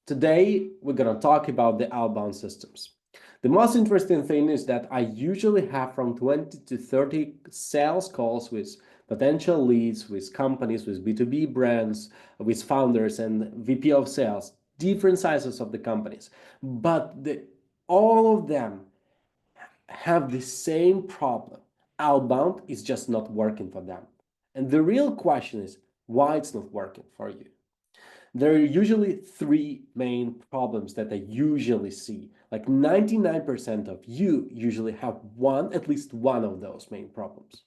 Today, we're going to talk about the outbound systems. The most interesting thing is that I usually have from 20 to 30 sales calls with potential leads, with companies, with B2B brands, with founders and VP of sales, different sizes of the companies. But all of them have the same problem. Outbound is just not working for them. And the real question is why it's not working for you. There are usually three main problems that I usually see. Like 99% of you usually have at least one of those main problems.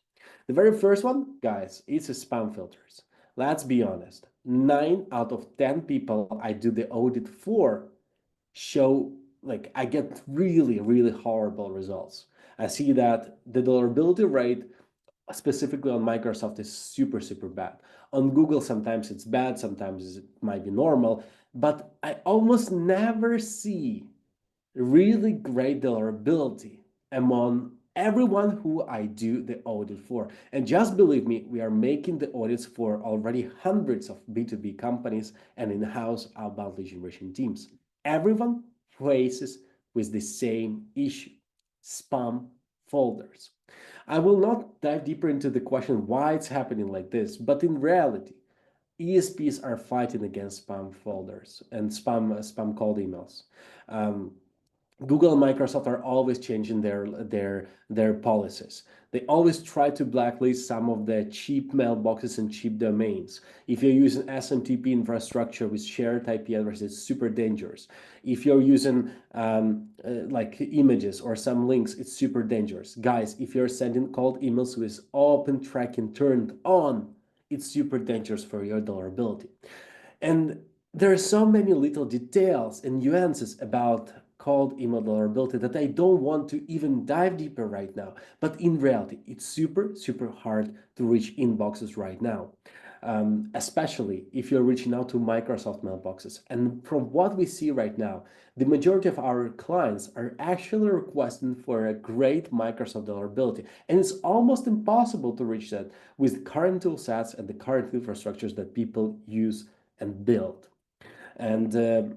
The very first one, guys, is spam filters. Let's be honest. 9 out of 10 people I do the audit for show I get really, really horrible results. I see that the deliverability rate specifically on Microsoft is super, super bad. On Google, sometimes it's bad, sometimes it might be normal, but I almost never see really great deliverability among everyone who I do the audit for. And just believe me, we are making the audits for already hundreds of B2B companies and in-house outbound lead generation teams. Everyone faces with the same issue, spam folders. I will not dive deeper into the question why it's happening like this, but in reality, ESPs are fighting against spam folders and spam cold emails. Google and Microsoft are always changing their policies. They always try to blacklist some of the cheap mailboxes and cheap domains. If you're using SMTP infrastructure with shared IP addresses, it's super dangerous. If you're using like images or some links, it's super dangerous. Guys, if you're sending cold emails with open tracking turned on, it's super dangerous for your deliverability. And there are so many little details and nuances about cold email deliverability that I don't want to even dive deeper right now. But in reality, it's super, super hard to reach inboxes right now, especially if you're reaching out to Microsoft mailboxes. And from what we see right now, the majority of our clients are actually requesting for a great Microsoft deliverability. And it's almost impossible to reach that with current tool sets and the current infrastructures that people use and build. And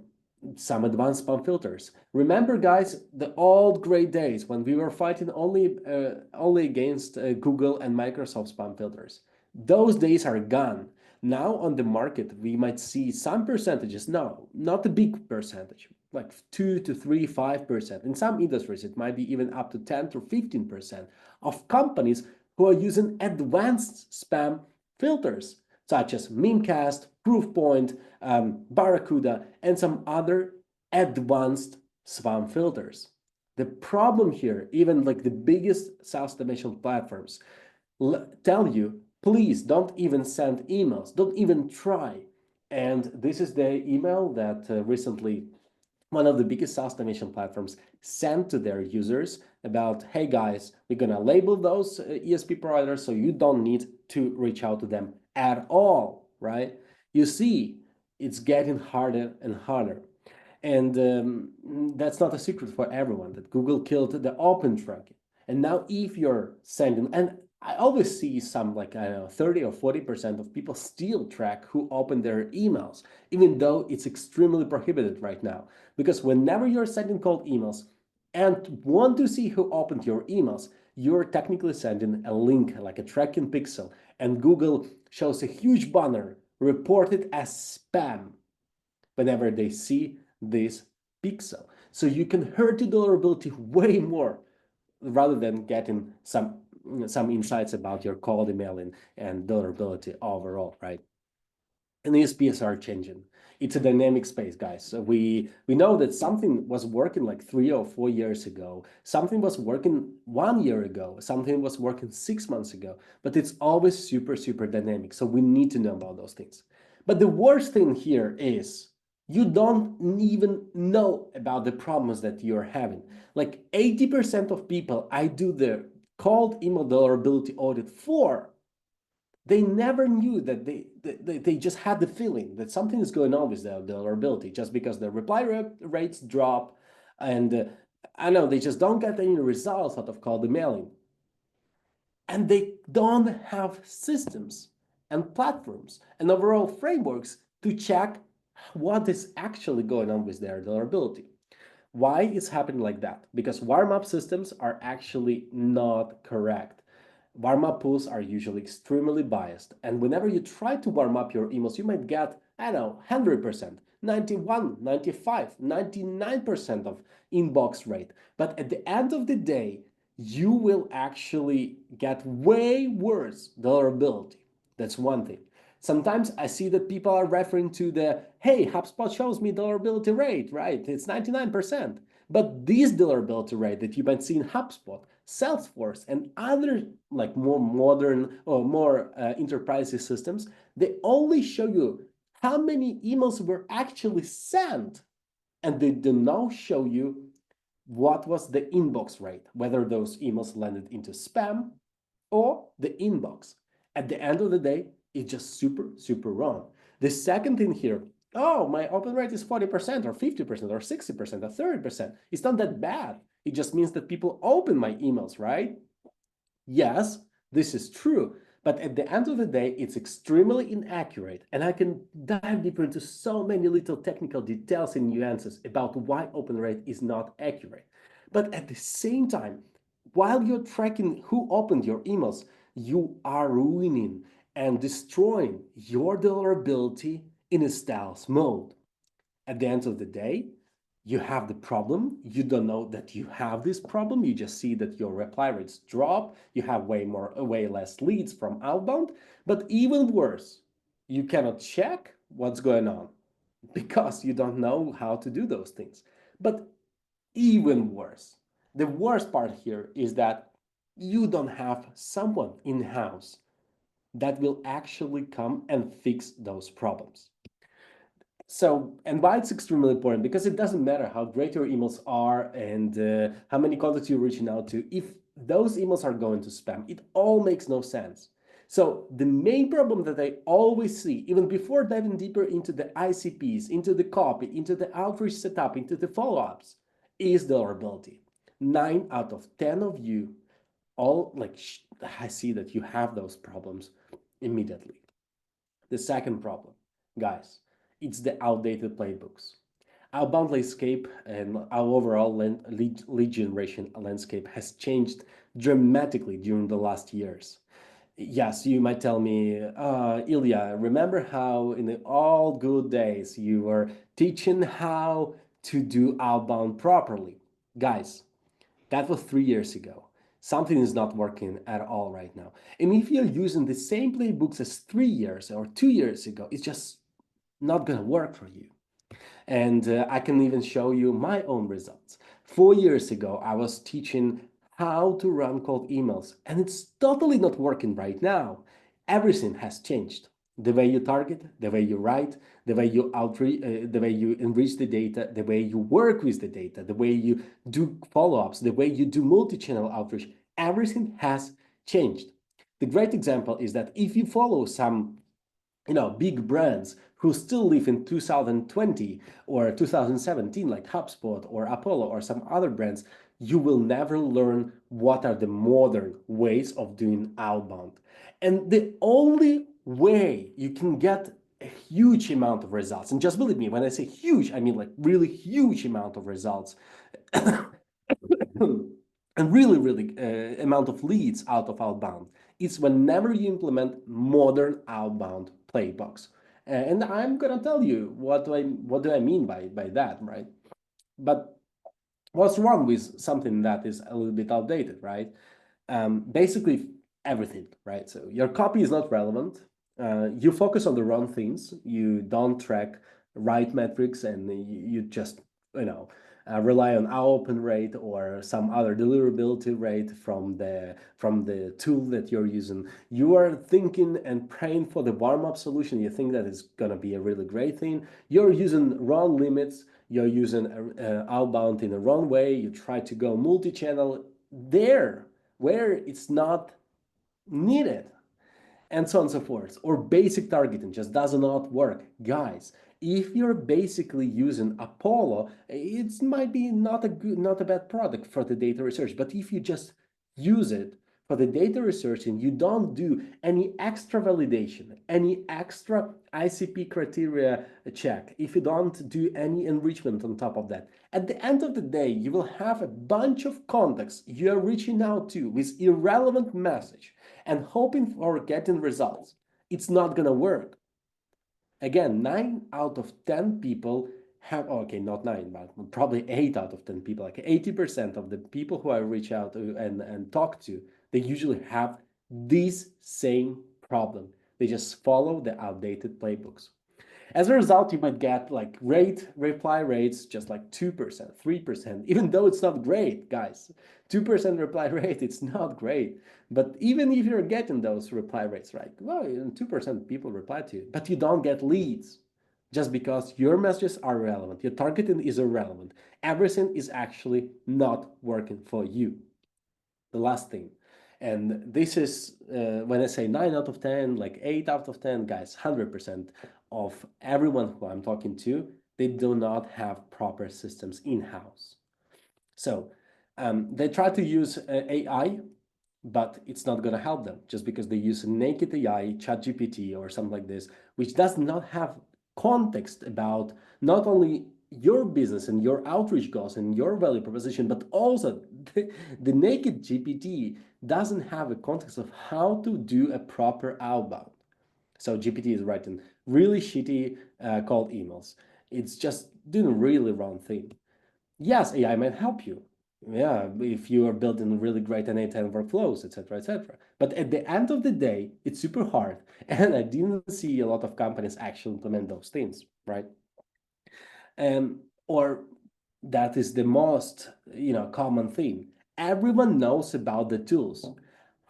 some advanced spam filters. Remember, guys, the old great days when we were fighting only against Google and Microsoft spam filters. Those days are gone. Now on the market, we might see some percentages. No, not a big percentage, like 2 to 3, 5%. In some industries, it might be even up to 10 to 15% of companies who are using advanced spam filters, such as Memcached, Proofpoint, Barracuda, and some other advanced spam filters. The problem here, even like the biggest SaaS automation platforms, tell you, please don't even send emails, don't even try. And this is the email that recently one of the biggest SaaS automation platforms sent to their users about, hey guys, we're gonna label those ESP providers so you don't need to reach out to them at all, right? You see, it's getting harder and harder. And that's not a secret for everyone that Google killed the open tracking. And now if you're sending, and I always see some like, I don't know, 30 or 40% of people still track who open their emails, even though it's extremely prohibited right now. Because whenever you're sending cold emails and want to see who opened your emails, you're technically sending a link, like a tracking pixel, and Google shows a huge banner reported as spam whenever they see this pixel. So you can hurt the deliverability way more rather than getting some insights about your cold emailing and deliverability overall, right? And ESPs are changing. It's a dynamic space, guys. So we know that something was working like 3 or 4 years ago. Something was working 1 year ago. Something was working 6 months ago. But it's always super, super dynamic. So we need to know about those things. But the worst thing here is you don't even know about the problems that you're having. Like 80% of people I do the cold email deliverability audit for, they never knew that they just had the feeling that something is going on with their deliverability just because the reply rates drop and I know they just don't get any results out of cold emailing. And they don't have systems and platforms and overall frameworks to check what is actually going on with their deliverability. Why is happening like that? Because warm-up systems are actually not correct. Warm-up pools are usually extremely biased, and whenever you try to warm up your emails, you might get, I don't know, 100%, 91, 95, 99% of inbox rate. But at the end of the day, you will actually get way worse deliverability. That's one thing. Sometimes I see that people are referring to the, hey, HubSpot shows me deliverability rate, right? It's 99%. But this deliverability rate that you might see in HubSpot, Salesforce, and other like more modern or more enterprise systems, they only show you how many emails were actually sent, and they do not show you what was the inbox rate, whether those emails landed into spam or the inbox. At the end of the day, it's just super, super wrong. The second thing here, oh, my open rate is 40% or 50% or 60% or 30%. It's not that bad. It just means that people open my emails, right? Yes, this is true. But at the end of the day, it's extremely inaccurate. And I can dive deeper into so many little technical details and nuances about why open rate is not accurate. But at the same time, while you're tracking who opened your emails, you are ruining and destroying your deliverability in a stealth mode. At the end of the day, you have the problem, you don't know that you have this problem, you just see that your reply rates drop, you have way less leads from outbound, but even worse, you cannot check what's going on because you don't know how to do those things. But even worse, the worst part here is that you don't have someone in-house that will actually come and fix those problems. So, and why it's extremely important, because it doesn't matter how great your emails are and how many contacts you're reaching out to. If those emails are going to spam, it all makes no sense. So the main problem that I always see, even before diving deeper into the ICPs, into the copy, into the outreach setup, into the follow-ups, is deliverability. 9 out of 10 of you, all like, I see that you have those problems immediately. The second problem, guys, it's the outdated playbooks. Outbound landscape and our overall lead generation landscape has changed dramatically during the last years. Yes, you might tell me, Ilya, remember how in the all good days you were teaching how to do outbound properly? Guys, that was 3 years ago. Something is not working at all right now. And if you're using the same playbooks as 3 years or 2 years ago, it's just not going to work for you. And I can even show you my own results. 4 years ago, I was teaching how to run cold emails, and it's totally not working right now. Everything has changed. The way you target, the way you write, the way you the way you enrich the data, the way you work with the data, the way you do follow-ups, the way you do multi-channel outreach, everything has changed. The great example is that if you follow some big brands who still live in 2020 or 2017, like HubSpot or Apollo or some other brands, you will never learn what are the modern ways of doing outbound. And the only way you can get a huge amount of results, and just believe me, when I say huge, I mean like really huge amount of results, and really amount of leads out of outbound, is whenever you implement modern outbound playbooks. And I'm gonna tell you what do I mean by that, right? But what's wrong with something that is a little bit outdated, right? Basically everything, right? So your copy is not relevant. You focus on the wrong things. You don't track right metrics, and you just rely on our open rate or some other deliverability rate from the tool that you're using. You are thinking and praying for the warm-up solution. You think that is gonna be a really great thing. You're using wrong limits. You're using outbound in the wrong way. You try to go multi-channel there where it's not needed, and so on and so forth. Or basic targeting just does not work. Guys, if you're basically using Apollo, it might be not a bad product for the data research, but if you just use it for the data researching, you don't do any extra validation, any extra ICP criteria check, if you don't do any enrichment on top of that, at the end of the day, you will have a bunch of contacts you are reaching out to with irrelevant message and hoping for getting results. It's not gonna work. Again, 9 out of 10 people have, okay, not 9, but probably 8 out of 10 people, like 80% of the people who I reach out to and talk to, they usually have this same problem. They just follow the outdated playbooks. As a result, you might get like reply rates just like 2%, 3%, even though it's not great, guys. 2% reply rate, it's not great. But even if you're getting those reply rates right, well, 2% people reply to you, but you don't get leads just because your messages are irrelevant. Your targeting is irrelevant. Everything is actually not working for you. The last thing. And this is, when I say 9 out of 10, like 8 out of 10, guys, 100% of everyone who I'm talking to, they do not have proper systems in-house. So they try to use AI, but it's not going to help them just because they use naked AI, ChatGPT or something like this, which does not have context about not only your business and your outreach goals and your value proposition, but also the naked GPT doesn't have a context of how to do a proper outbound. So GPT is writing really shitty cold emails. It's just doing really wrong thing. Yes, AI might help you. Yeah, if you are building really great end-to-end workflows, etc., etc. But at the end of the day, it's super hard, and I didn't see a lot of companies actually implement those things, right? Or that is the most, common thing. Everyone knows about the tools.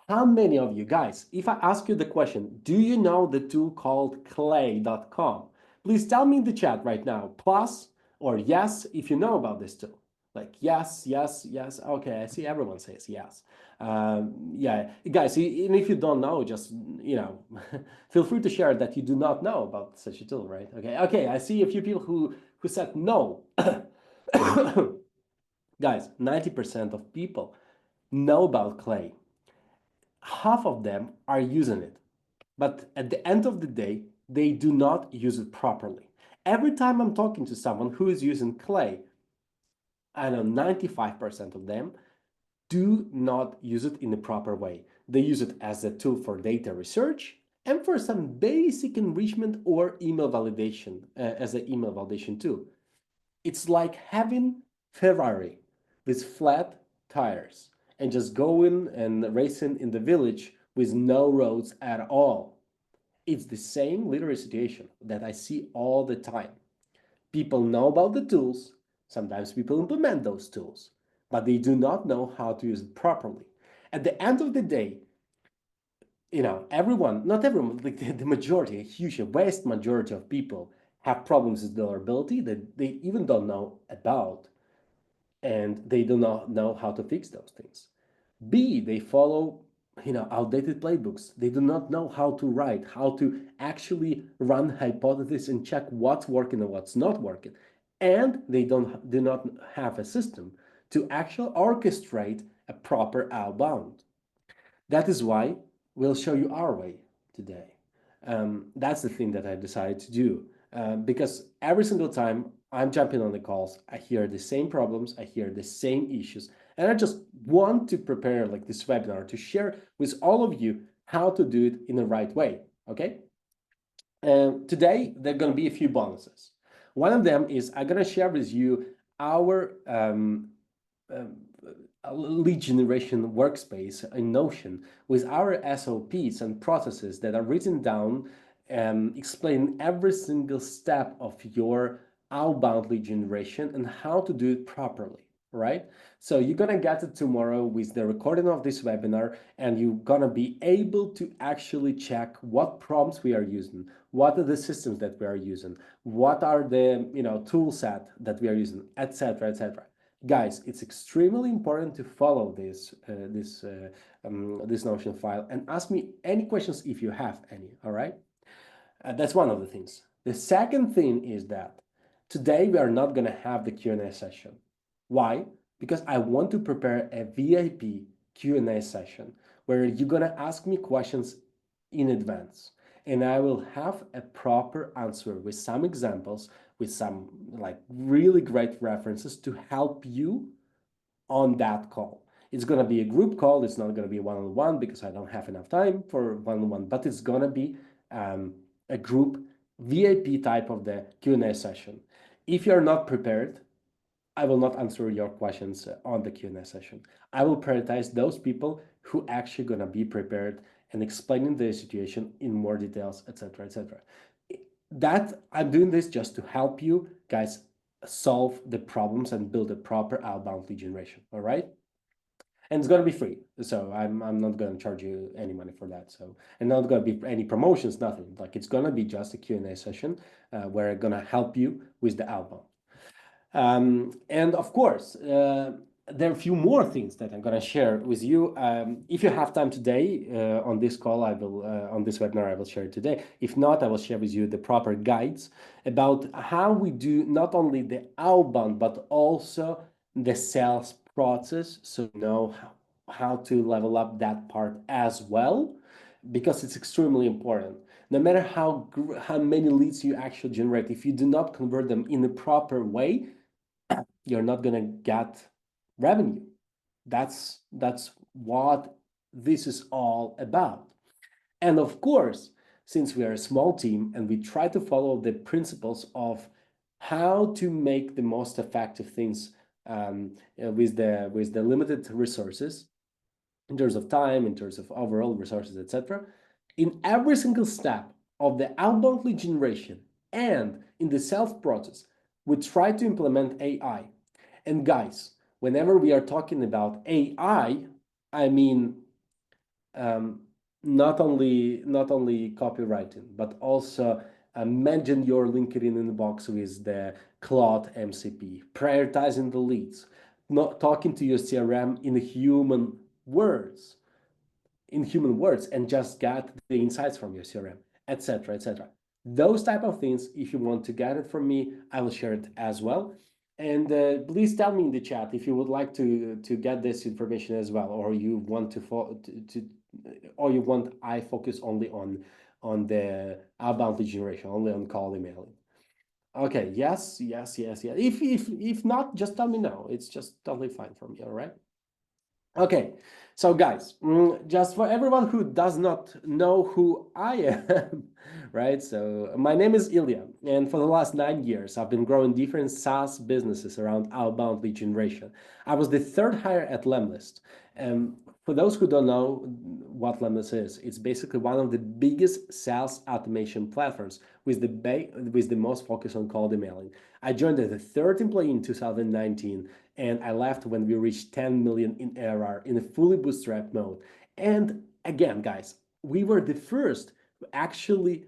How many of you guys, if I ask you the question, do you know the tool called clay.com? Please tell me in the chat right now, plus or yes, if you know about this tool. Like yes, yes, yes. Okay, I see everyone says yes. Yeah, guys, even if you don't know, just, feel free to share that you do not know about such a tool, right? Okay, I see a few people who said no. Guys, 90% of people know about Clay. Half of them are using it, but at the end of the day, they do not use it properly. Every time I'm talking to someone who is using Clay, I know 95% of them do not use it in the proper way. They use it as a tool for data research and for some basic enrichment or email validation as an email validation tool. It's like having Ferrari with flat tires and just going and racing in the village with no roads at all. It's the same literary situation that I see all the time. People know about the tools, sometimes people implement those tools, but they do not know how to use it properly. At the end of the day, everyone, not everyone, like the majority, a huge, vast majority of people have problems with deliverability that they even don't know about, and they do not know how to fix those things. B, they follow outdated playbooks. They do not know how to write, how to actually run hypotheses and check what's working and what's not working. And they do not have a system to actually orchestrate a proper outbound. That is why we'll show you our way today. That's the thing that I decided to do because every single time I'm jumping on the calls, I hear the same problems, I hear the same issues, and I just want to prepare like this webinar to share with all of you how to do it in the right way, okay? Today, there are going to be a few bonuses. One of them is I'm going to share with you our lead generation workspace in Notion with our SOPs and processes that are written down and explain every single step of your outbound lead generation and how to do it properly, right? So you're gonna get it tomorrow with the recording of this webinar, and you're gonna be able to actually check what prompts we are using, what are the systems that we are using, what are the tool set that we are using, etc., etc. Guys, it's extremely important to follow this Notion file and ask me any questions if you have any, all right? That's one of the things. The second thing is that today we are not going to have the Q&A session. Why? Because I want to prepare a VIP Q&A session where you're gonna ask me questions in advance, and I will have a proper answer with some examples, with some like really great references to help you on that call. It's going to be a group call. It's not going to be one-on-one because I don't have enough time for one-on-one, but it's going to be a group VIP type of the Q&A session. If you're not prepared, I will not answer your questions on the Q&A session. I will prioritize those people who actually going to be prepared and explaining the situation in more details, etc., etc. That I'm doing this just to help you guys solve the problems and build a proper outbound lead generation. All right. And it's going to be free. So I'm not going to charge you any money for that. So, and not going to be any promotions, nothing. Like it's going to be just a Q&A session where I'm going to help you with the outbound. And of course, there are a few more things that I'm going to share with you. If you have time today on this call, I will on this webinar, I will share it today. If not, I will share with you the proper guides about how we do not only the outbound, but also the sales process. So you know how to level up that part as well, because it's extremely important. No matter how many leads you actually generate, if you do not convert them in the proper way, you're not going to get revenue. That's what this is all about. And of course, since we are a small team and we try to follow the principles of how to make the most effective things with the limited resources in terms of time, in terms of overall resources, etc., in every single step of the outbound lead generation and in the sales process, we try to implement AI. And guys, whenever we are talking about AI, I mean not only copywriting, but also managing your LinkedIn inbox with the Claude MCP, prioritizing the leads, not talking to your CRM in human words, and just get the insights from your CRM, etc., etc. Those type of things, if you want to get it from me, I will share it as well. And please tell me in the chat if you would like to get this information as well, or you want or you want I focus only on the outbound lead generation, only on cold emailing. Okay, yes. If not, just tell me no. It's just totally fine for me. All right. Okay, so guys, just for everyone who does not know who I am, right? So my name is Ilya, and for the last 9 years, I've been growing different SaaS businesses around outbound lead generation. I was the third hire at Lemlist. For those who don't know what Lemlist is, it's basically one of the biggest sales automation platforms with the most focus on cold emailing. I joined as the third employee in 2019, and I left when we reached 10 million in ARR in a fully bootstrap mode. And again, guys, we were the first who actually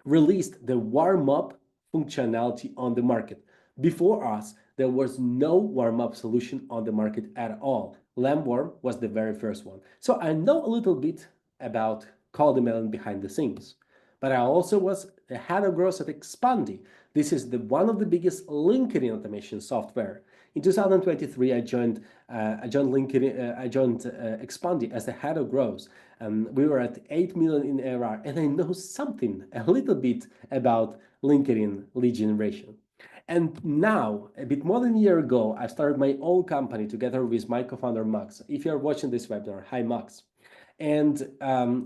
released the warm-up functionality on the market. Before us, there was no warm-up solution on the market at all. Lemwarm was the very first one. So I know a little bit about cold emailing behind the scenes. But I also was the head of growth at Expandi. This is one of the biggest LinkedIn automation software. In 2023, I joined Expandi as the head of growth. We were at 8 million in ARR, and I know a little bit about LinkedIn lead generation. And now, a bit more than a year ago, I started my own company together with my co-founder, Max. If you're watching this webinar, hi, Max. And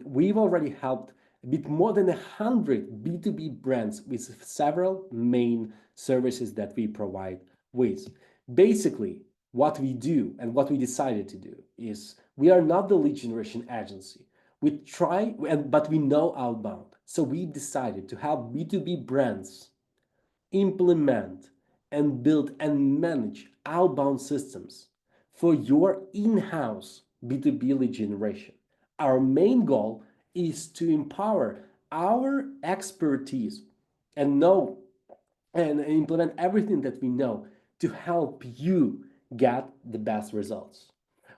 we've already helped a bit more than 100 B2B brands with several main services that we provide with. Basically, what we do and what we decided to do is we are not the lead generation agency. We try, but we know outbound. So we decided to help B2B brands implement and build and manage outbound systems for your in-house B2B lead generation. Our main goal is to empower our expertise and know and implement everything that we know to help you get the best results.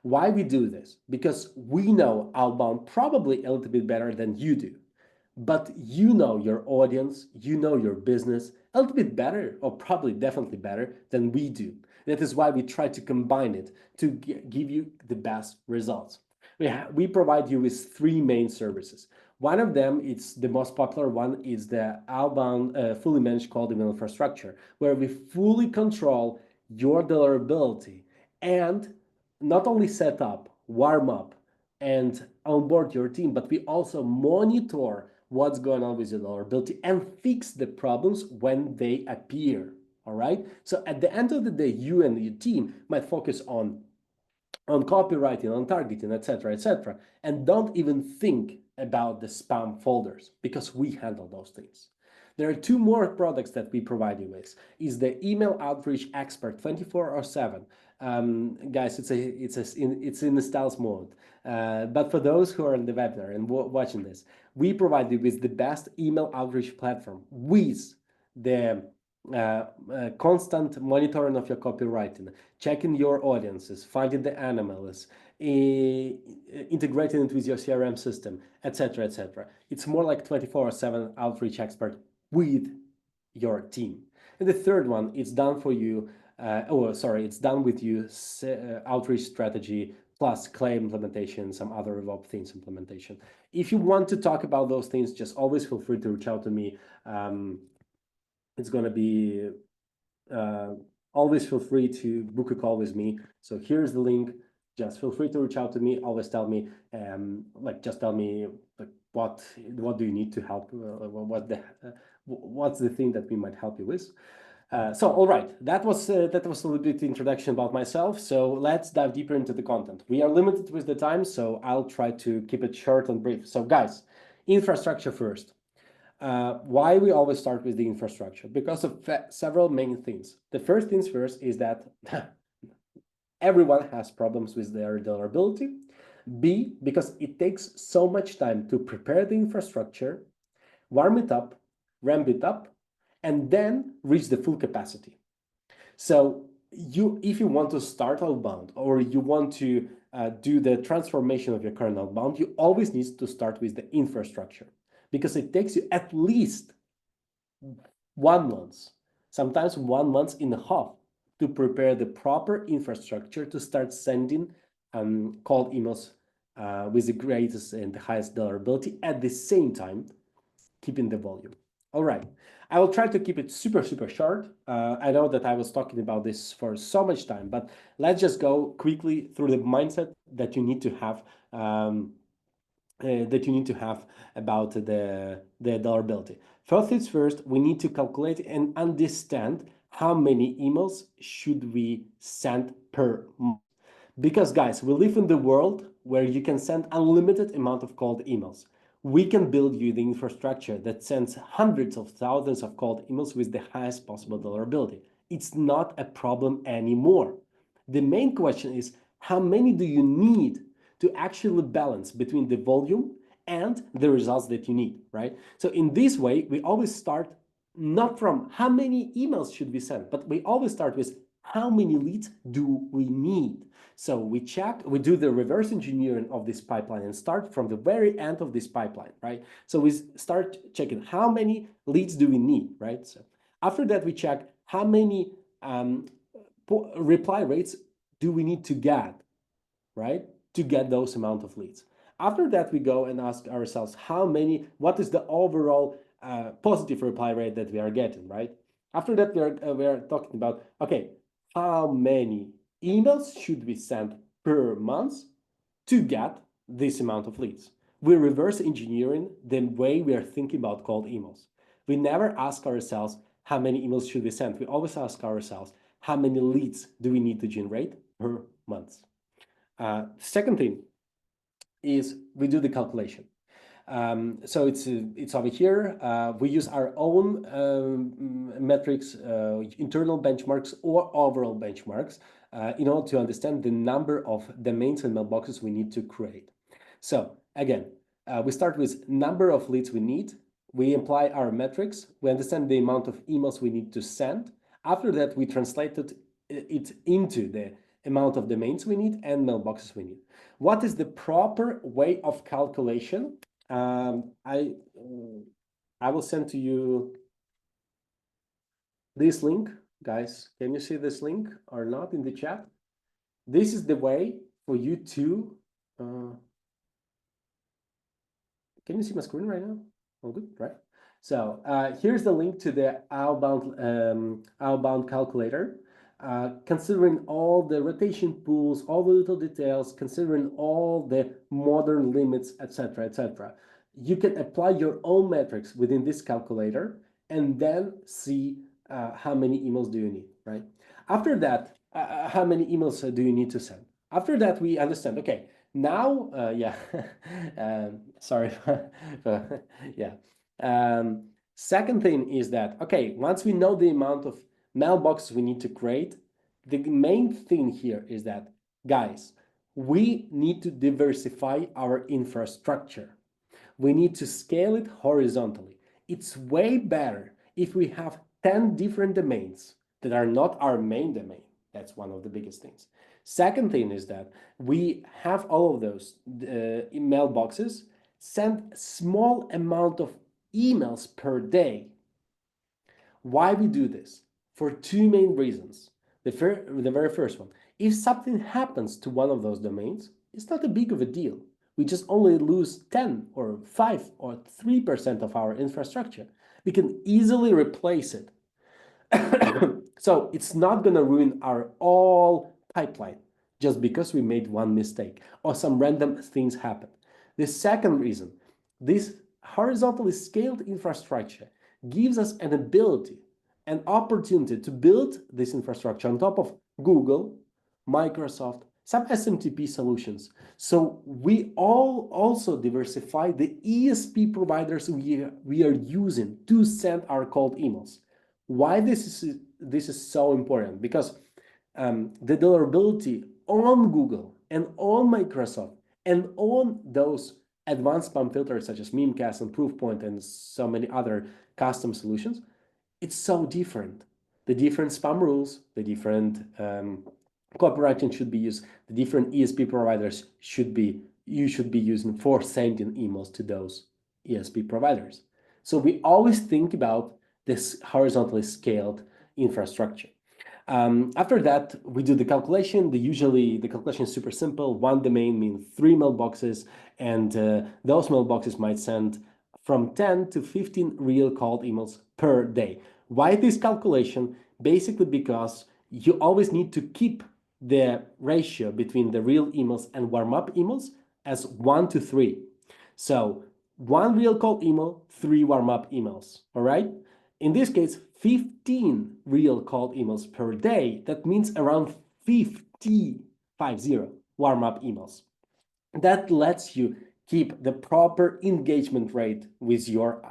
Why we do this? Because we know outbound probably a little bit better than you do, but you know your audience, you know your business a little bit better, or probably definitely better than we do. That is why we try to combine it to give you the best results. we provide you with three main services. One of them, it's the most popular one, is the outbound fully managed cold email infrastructure, where we fully control your deliverability and not only set up, warm up, and onboard your team, but we also monitor what's going on with your deliverability and fix the problems when they appear. All right. So at the end of the day, you and your team might focus on copywriting, on targeting, etc., and don't even think about the spam folders because we handle those things. There are two more products that we provide you with. Is the email outreach expert 24/7. Guys, it's in the stealth mode. But for those who are in the webinar and watching this, we provide you with the best email outreach platform with the constant monitoring of your copywriting, checking your audiences, finding the anomalies, integrating it with your CRM system, etc. It's more like 24/7 outreach expert with your team. And the third one, it's done for you. It's done with you. Outreach strategy plus claim implementation, some other RevOps things implementation. If you want to talk about those things, just always feel free to reach out to me. It's going to be always feel free to book a call with me. So here's the link. Just feel free to reach out to me. Always tell me, just tell me what do you need to help? What's the thing that we might help you with? So all right, that was a little bit introduction about myself. So let's dive deeper into the content. We are limited with the time, so I'll try to keep it short and brief. So guys, infrastructure first. Why we always start with the infrastructure? Because of several main things. The first things first is that everyone has problems with their deliverability. B, because it takes so much time to prepare the infrastructure, warm it up, ramp it up, and then reach the full capacity. So if you want to start outbound or you want to do the transformation of your current outbound, you always need to start with the infrastructure, because it takes you at least 1 month, sometimes 1 month and a half, to prepare the proper infrastructure to start sending cold emails with the greatest and the highest deliverability, at the same time keeping the volume. All right, I will try to keep it super short. I know that I was talking about this for so much time, but let's just go quickly through the mindset that you need to have about the deliverability. First things first, we need to calculate and understand how many emails should we send per month. Because guys, we live in the world where you can send unlimited amount of cold emails. We can build you the infrastructure that sends hundreds of thousands of cold emails with the highest possible deliverability. It's not a problem anymore. The main question is, how many do you need to actually balance between the volume and the results that you need, right? So in this way, we always start not from how many emails should we send, but we always start with how many leads do we need. So we do the reverse engineering of this pipeline and start from the very end of this pipeline, right? So we start checking how many leads do we need, right? So after that, we check how many reply rates do we need to get, right? To get those amount of leads. After that, we go and ask ourselves what is the overall positive reply rate that we are getting, right? After that, we are talking about, okay, how many emails should we send per month to get this amount of leads? We're reverse engineering the way we are thinking about cold emails. We never ask ourselves how many emails should we send. We always ask ourselves how many leads do we need to generate per month. Second thing is we do the calculation. So it's over here. We use our own metrics, internal benchmarks or overall benchmarks in order to understand the number of domains and mailboxes we need to create. So again, we start with number of leads we need. We apply our metrics. We understand the amount of emails we need to send. After that, we translated it into the amount of domains we need and mailboxes we need. What is the proper way of calculation? I will send to you this link, guys. Can you see this link or not in the chat? This is the way for you to Can you see my screen right now? All good, right? So here's the link to the outbound calculator. Considering all the rotation pools, all the little details, considering all the modern limits, etc., etc., you can apply your own metrics within this calculator and then see how many emails do you need, right? After that, how many emails do you need to send? After that, we understand, okay, now, yeah, sorry, yeah. Second thing is that, okay, once we know the amount of mailboxes we need to create, the main thing here is that, guys, we need to diversify our infrastructure. We need to scale it horizontally. It's way better if we have 10 different domains that are not our main domain. That's one of the biggest things. Second thing is that we have all of those mailboxes, send small amount of emails per day. Why we do this? For two main reasons. The very first one, if something happens to one of those domains, it's not a big of a deal. We just only lose 10 or 5 or 3% of our infrastructure. We can easily replace it. So it's not going to ruin our all pipeline just because we made one mistake or some random things happen. The second reason, this horizontally scaled infrastructure gives us an ability, an opportunity to build this infrastructure on top of Google, Microsoft, some SMTP solutions. So we all also diversify the ESP providers we are using to send our cold emails. Why this is so important? Because the deliverability on Google and on Microsoft and on those advanced spam filters such as Memcached and Proofpoint and so many other custom solutions, it's so different. The different spam rules, the different copywriting should be used, the different ESP providers you should be using for sending emails to those ESP providers. So we always think about this horizontally scaled infrastructure. After that, we do the calculation. The calculation is super simple. One domain means 3 mailboxes, and those mailboxes might send from 10 to 15 real cold emails per day. Why this calculation? Basically because you always need to keep the ratio between the real emails and warm-up emails as 1 to 3. So 1 real cold email, 3 warm-up emails, all right? In this case, 15 real cold emails per day. That means around 50 warm-up emails. That lets you keep the proper engagement rate with your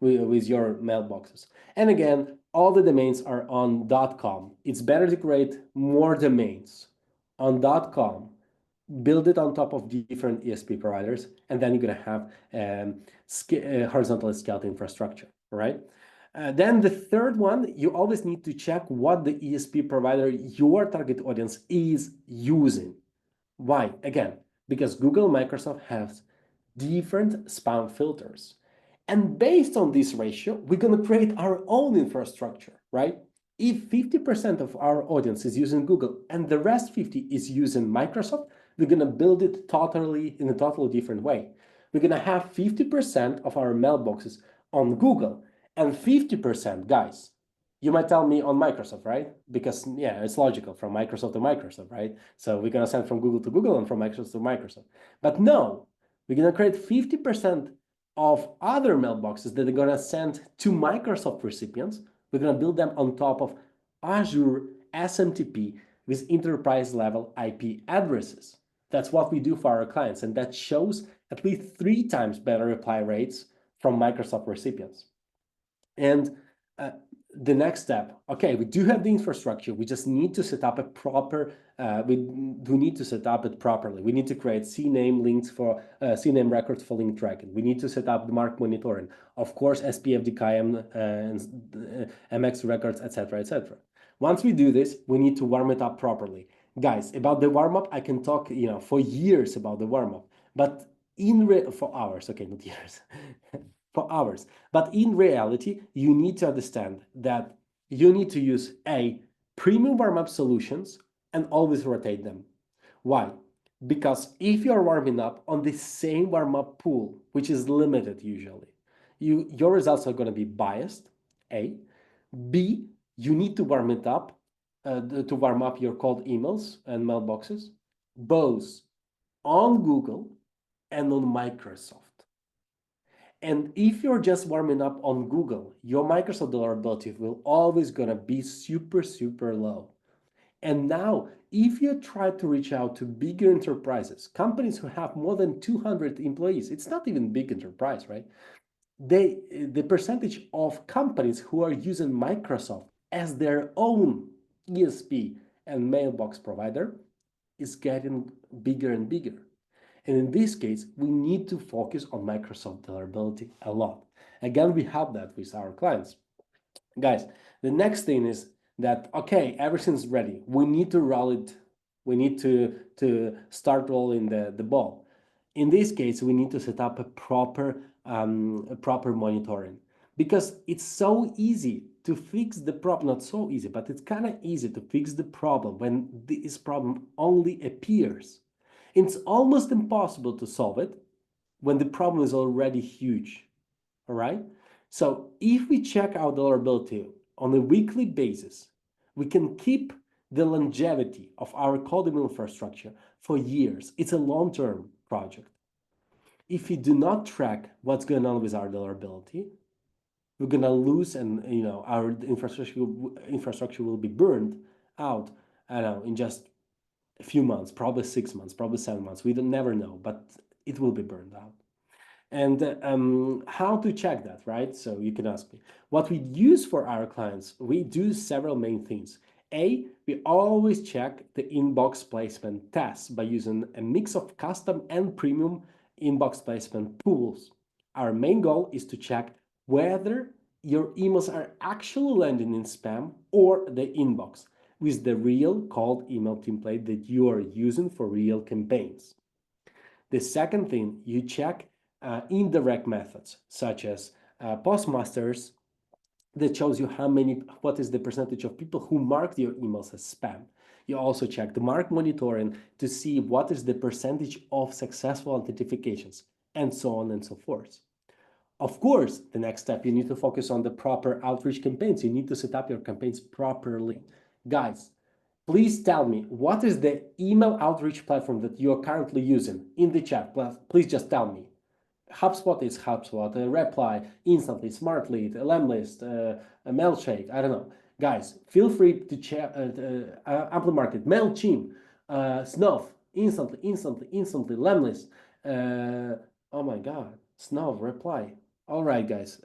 mailboxes. And again, all the domains are on .com. It's better to create more domains on .com, build it on top of different ESP providers, and then you're going to have horizontally scaled infrastructure, right? Then the third one, you always need to check what the ESP provider your target audience is using. Why? Again, because Google, Microsoft has different spam filters. And based on this ratio, we're going to create our own infrastructure, right? If 50% of our audience is using Google and the rest 50 is using Microsoft, we're going to build it in a totally different way. We're going to have 50% of our mailboxes on Google and 50%, guys, you might tell me on Microsoft, right? Because, yeah, it's logical from Microsoft to Microsoft, right? So we're going to send from Google to Google and from Microsoft to Microsoft. But no, we're going to create 50% of other mailboxes that are going to send to Microsoft recipients. We're going to build them on top of Azure SMTP with enterprise level IP addresses. That's what we do for our clients. And that shows at least 3 times better reply rates from Microsoft recipients. And the next step, okay, we do have the infrastructure. We just need to set up a proper, we need to set up it properly. We need to create CNAME links for, CNAME records for link tracking. We need to set up the mark monitoring. Of course, SPF, DKIM, MX records, etc., etc. Once we do this, we need to warm it up properly. Guys, about the warm-up, I can talk, for years about the warm-up, but for hours, okay, not years. For hours. But in reality, you need to understand that you need to use premium warm-up solutions and always rotate them. Why? Because if you're warming up on the same warm-up pool, which is limited usually, your results are going to be biased, A. B, you need to warm it up, to warm up your cold emails and mailboxes, both on Google and on Microsoft. And if you're just warming up on Google, your Microsoft deliverability will always gonna be super, super low. And now, if you try to reach out to bigger enterprises, companies who have more than 200 employees, it's not even big enterprise, right? The percentage of companies who are using Microsoft as their own ESP and mailbox provider is getting bigger and bigger. And in this case, we need to focus on Microsoft deliverability a lot. Again, we have that with our clients. Guys, the next thing is that, okay, everything's ready. We need to roll it. We need to start rolling the ball. In this case, we need to set up a proper monitoring, because it's so easy to fix the problem. Not so easy, but it's kind of easy to fix the problem when this problem only appears. It's almost impossible to solve it when the problem is already huge. All right. So if we check our deliverability on a weekly basis, we can keep the longevity of our cold email infrastructure for years. It's a long-term project. If we do not track what's going on with our deliverability, we're gonna lose, and our infrastructure will be burned out. I don't know, in just a few months, probably 6 months, probably 7 months. We don't never know, but it will be burned out. And how to check that, right? So you can ask me. What we use for our clients, we do several main things. A, we always check the inbox placement tests by using a mix of custom and premium inbox placement tools. Our main goal is to check whether your emails are actually landing in spam or the inbox with the real cold email template that you are using for real campaigns. The second thing, you check indirect methods, such as postmasters, that shows you what is the percentage of people who marked your emails as spam. You also check the mark monitoring to see what is the percentage of successful authentications, and so on and so forth. Of course, the next step, you need to focus on the proper outreach campaigns. You need to set up your campaigns properly. Guys, please tell me, what is the email outreach platform that you are currently using? In the chat, please just tell me. HubSpot is HubSpot, Reply, Instantly, SmartLead, Lemlist, Mailshake, I don't know. Guys, feel free to check Ample Market, MailChimp, Snuff, Instantly, Lemlist. Oh my God, Snuff, Reply. All right, guys.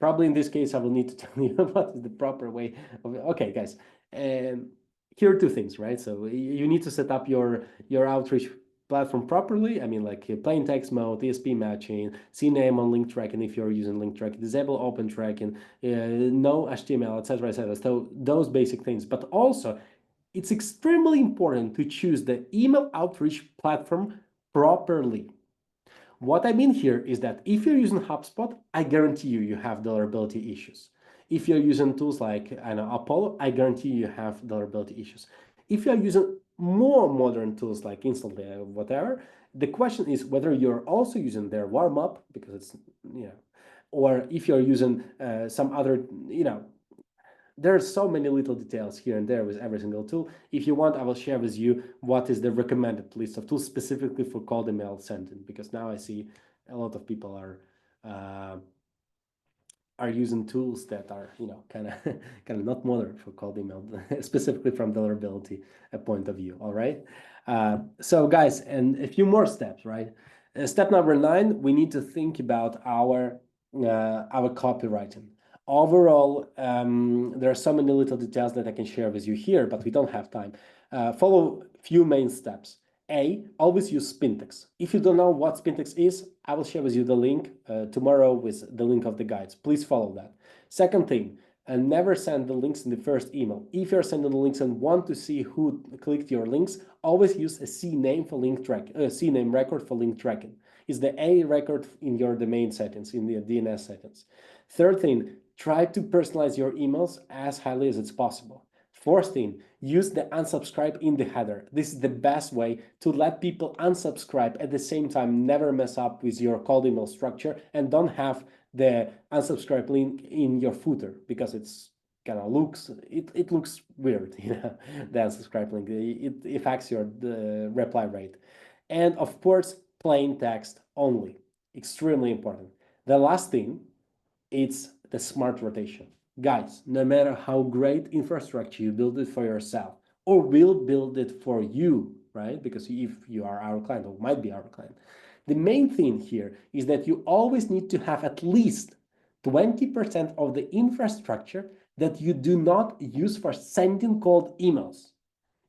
Probably in this case, I will need to tell you what is the proper way of it. Okay, guys. Here are two things, right? So you need to set up your outreach platform properly. I mean, like plain text mode, ESP matching, CNAME on link tracking if you're using link tracking, disable open tracking, no HTML, etc., etc. So those basic things. But also, it's extremely important to choose the email outreach platform properly. What I mean here is that if you're using HubSpot, I guarantee you have deliverability issues. If you're using tools like Apollo, I guarantee you have deliverability issues. If you're using more modern tools like Instantly or whatever, the question is whether you're also using their warm-up, because it's, or if you're using some other, there are so many little details here and there with every single tool. If you want, I will share with you what is the recommended list of tools specifically for cold email sending, because now I see a lot of people are using tools that are, kind of not modern for cold email, specifically from deliverability point of view. All right. So guys, and a few more steps, right? Step number 9, we need to think about our copywriting. Overall, there are so many little details that I can share with you here, but we don't have time. Follow a few main steps. A, always use Spintex. If you don't know what Spintex is, I will share with you the link tomorrow with the link of the guides. Please follow that. Second thing, never send the links in the first email. If you're sending the links and want to see who clicked your links, always use a CNAME for link track, CNAME record for link tracking. It's the A record in your domain settings, in the DNS settings. Third thing, try to personalize your emails as highly as it's possible. Fourth thing, use the unsubscribe in the header. This is the best way to let people unsubscribe at the same time, never mess up with your cold email structure, and don't have the unsubscribe link in your footer because it's kind of it looks weird, the unsubscribe link. It affects your reply rate. And of course, plain text only, extremely important. The last thing, it's the smart rotation. Guys, no matter how great infrastructure you build it for yourself or will build it for you, right? Because if you are our client or might be our client, the main thing here is that you always need to have at least 20% of the infrastructure that you do not use for sending cold emails.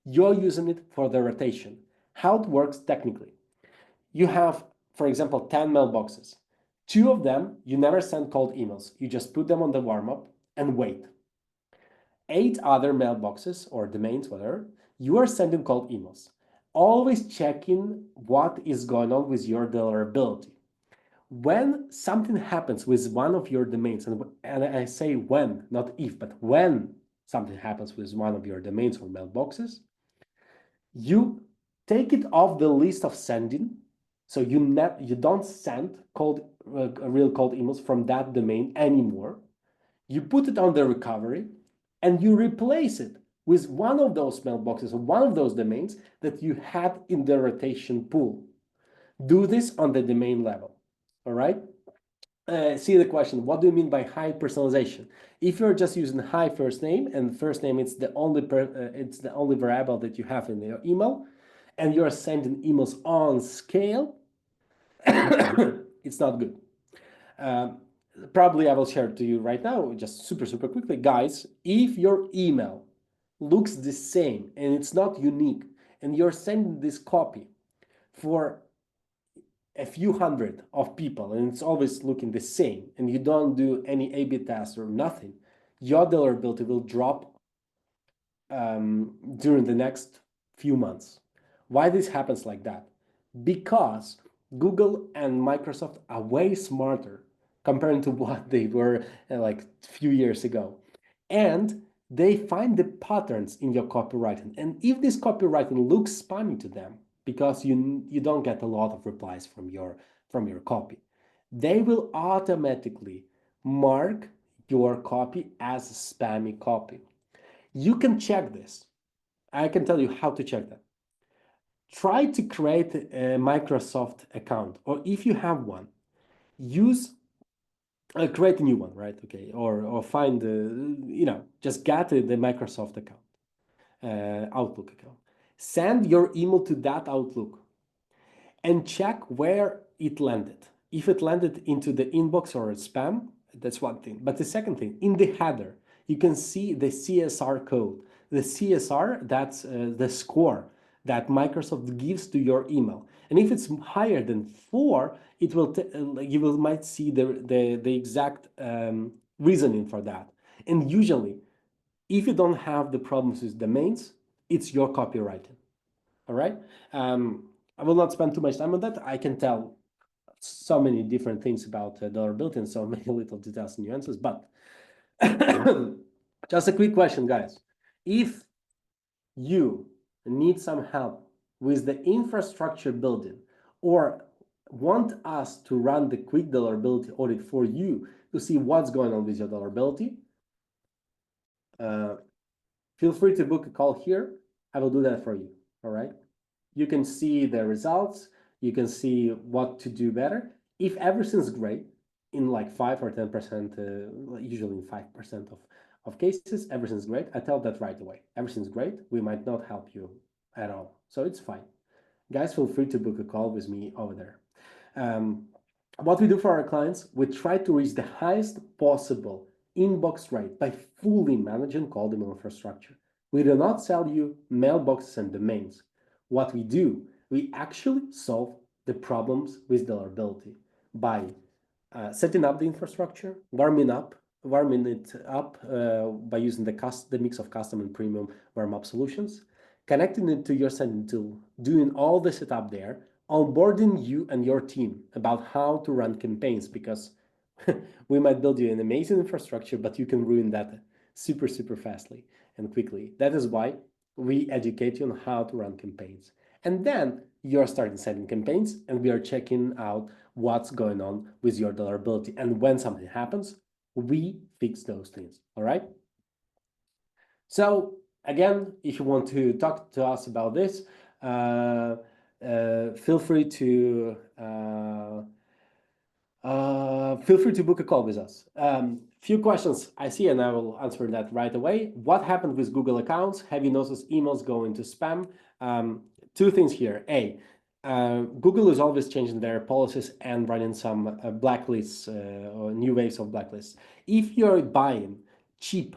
You're using it for the rotation. How it works technically. You have, for example, 10 mailboxes. 2 of them, you never send cold emails. You just put them on the warm-up and wait. 8 other mailboxes or domains, whatever, you are sending cold emails. Always checking what is going on with your deliverability. When something happens with one of your domains, and I say when, not if, but when something happens with one of your domains or mailboxes, you take it off the list of sending. So you don't send real cold emails from that domain anymore. You put it on the recovery and you replace it with one of those mailboxes or one of those domains that you had in the rotation pool. Do this on the domain level, all right? See the question, what do you mean by high personalization? If you're just using hi first name, and first name it's the only variable that you have in your email, and you're sending emails on scale, it's not good. Probably I will share to you right now, just super quickly. Guys, if your email looks the same and it's not unique, and you're sending this copy for a few hundred of people and it's always looking the same, and you don't do any A/B tests or nothing, your deliverability will drop during the next few months. Why this happens like that? Because Google and Microsoft are way smarter compared to what they were like a few years ago. And they find the patterns in your copywriting. And if this copywriting looks spammy to them, because you don't get a lot of replies from your copy, they will automatically mark your copy as a spammy copy. You can check this. I can tell you how to check that. Try to create a Microsoft account, or if you have one, create a new one, right? Okay, or find just get the Microsoft account, Outlook account. Send your email to that Outlook and check where it landed. If it landed into the inbox or spam, that's one thing. But the second thing, in the header, you can see the CSR code. The CSR, that's the score that Microsoft gives to your email. And if it's higher than 4, it will might see the exact reasoning for that. And usually, if you don't have the problems with domains, it's your copywriting. All right. I will not spend too much time on that. I can tell so many different things about deliverability and so many little details and nuances, but just a quick question, guys. If you need some help with the infrastructure building or want us to run the quick deliverability audit for you to see what's going on with your deliverability, feel free to book a call here. I will do that for you, all right? You can see the results. You can see what to do better. If everything's great, in like 5 or 10%, usually in 5% of cases, everything's great. I tell that right away. Everything's great. We might not help you at all. So it's fine. Guys, feel free to book a call with me over there. What we do for our clients, we try to reach the highest possible inbox rate by fully managing cold email infrastructure. We do not sell you mailboxes and domains. What we do, we actually solve the problems with deliverability by setting up the infrastructure, warming it up by using the mix of custom and premium warm-up solutions, connecting it to your sending tool, doing all the setup there, onboarding you and your team about how to run campaigns, because we might build you an amazing infrastructure, but you can ruin that super fastly. and quickly. That is why we educate you on how to run campaigns. And then you're starting sending campaigns, and we are checking out what's going on with your deliverability. And when something happens, we fix those things. All right. So again, if you want to talk to us about this, feel free to book a call with us. Few questions I see, and I will answer that right away. What happened with Google accounts? Have you noticed emails going to spam? Two things here. Google is always changing their policies and running some blacklists or new waves of blacklists. If you're buying cheap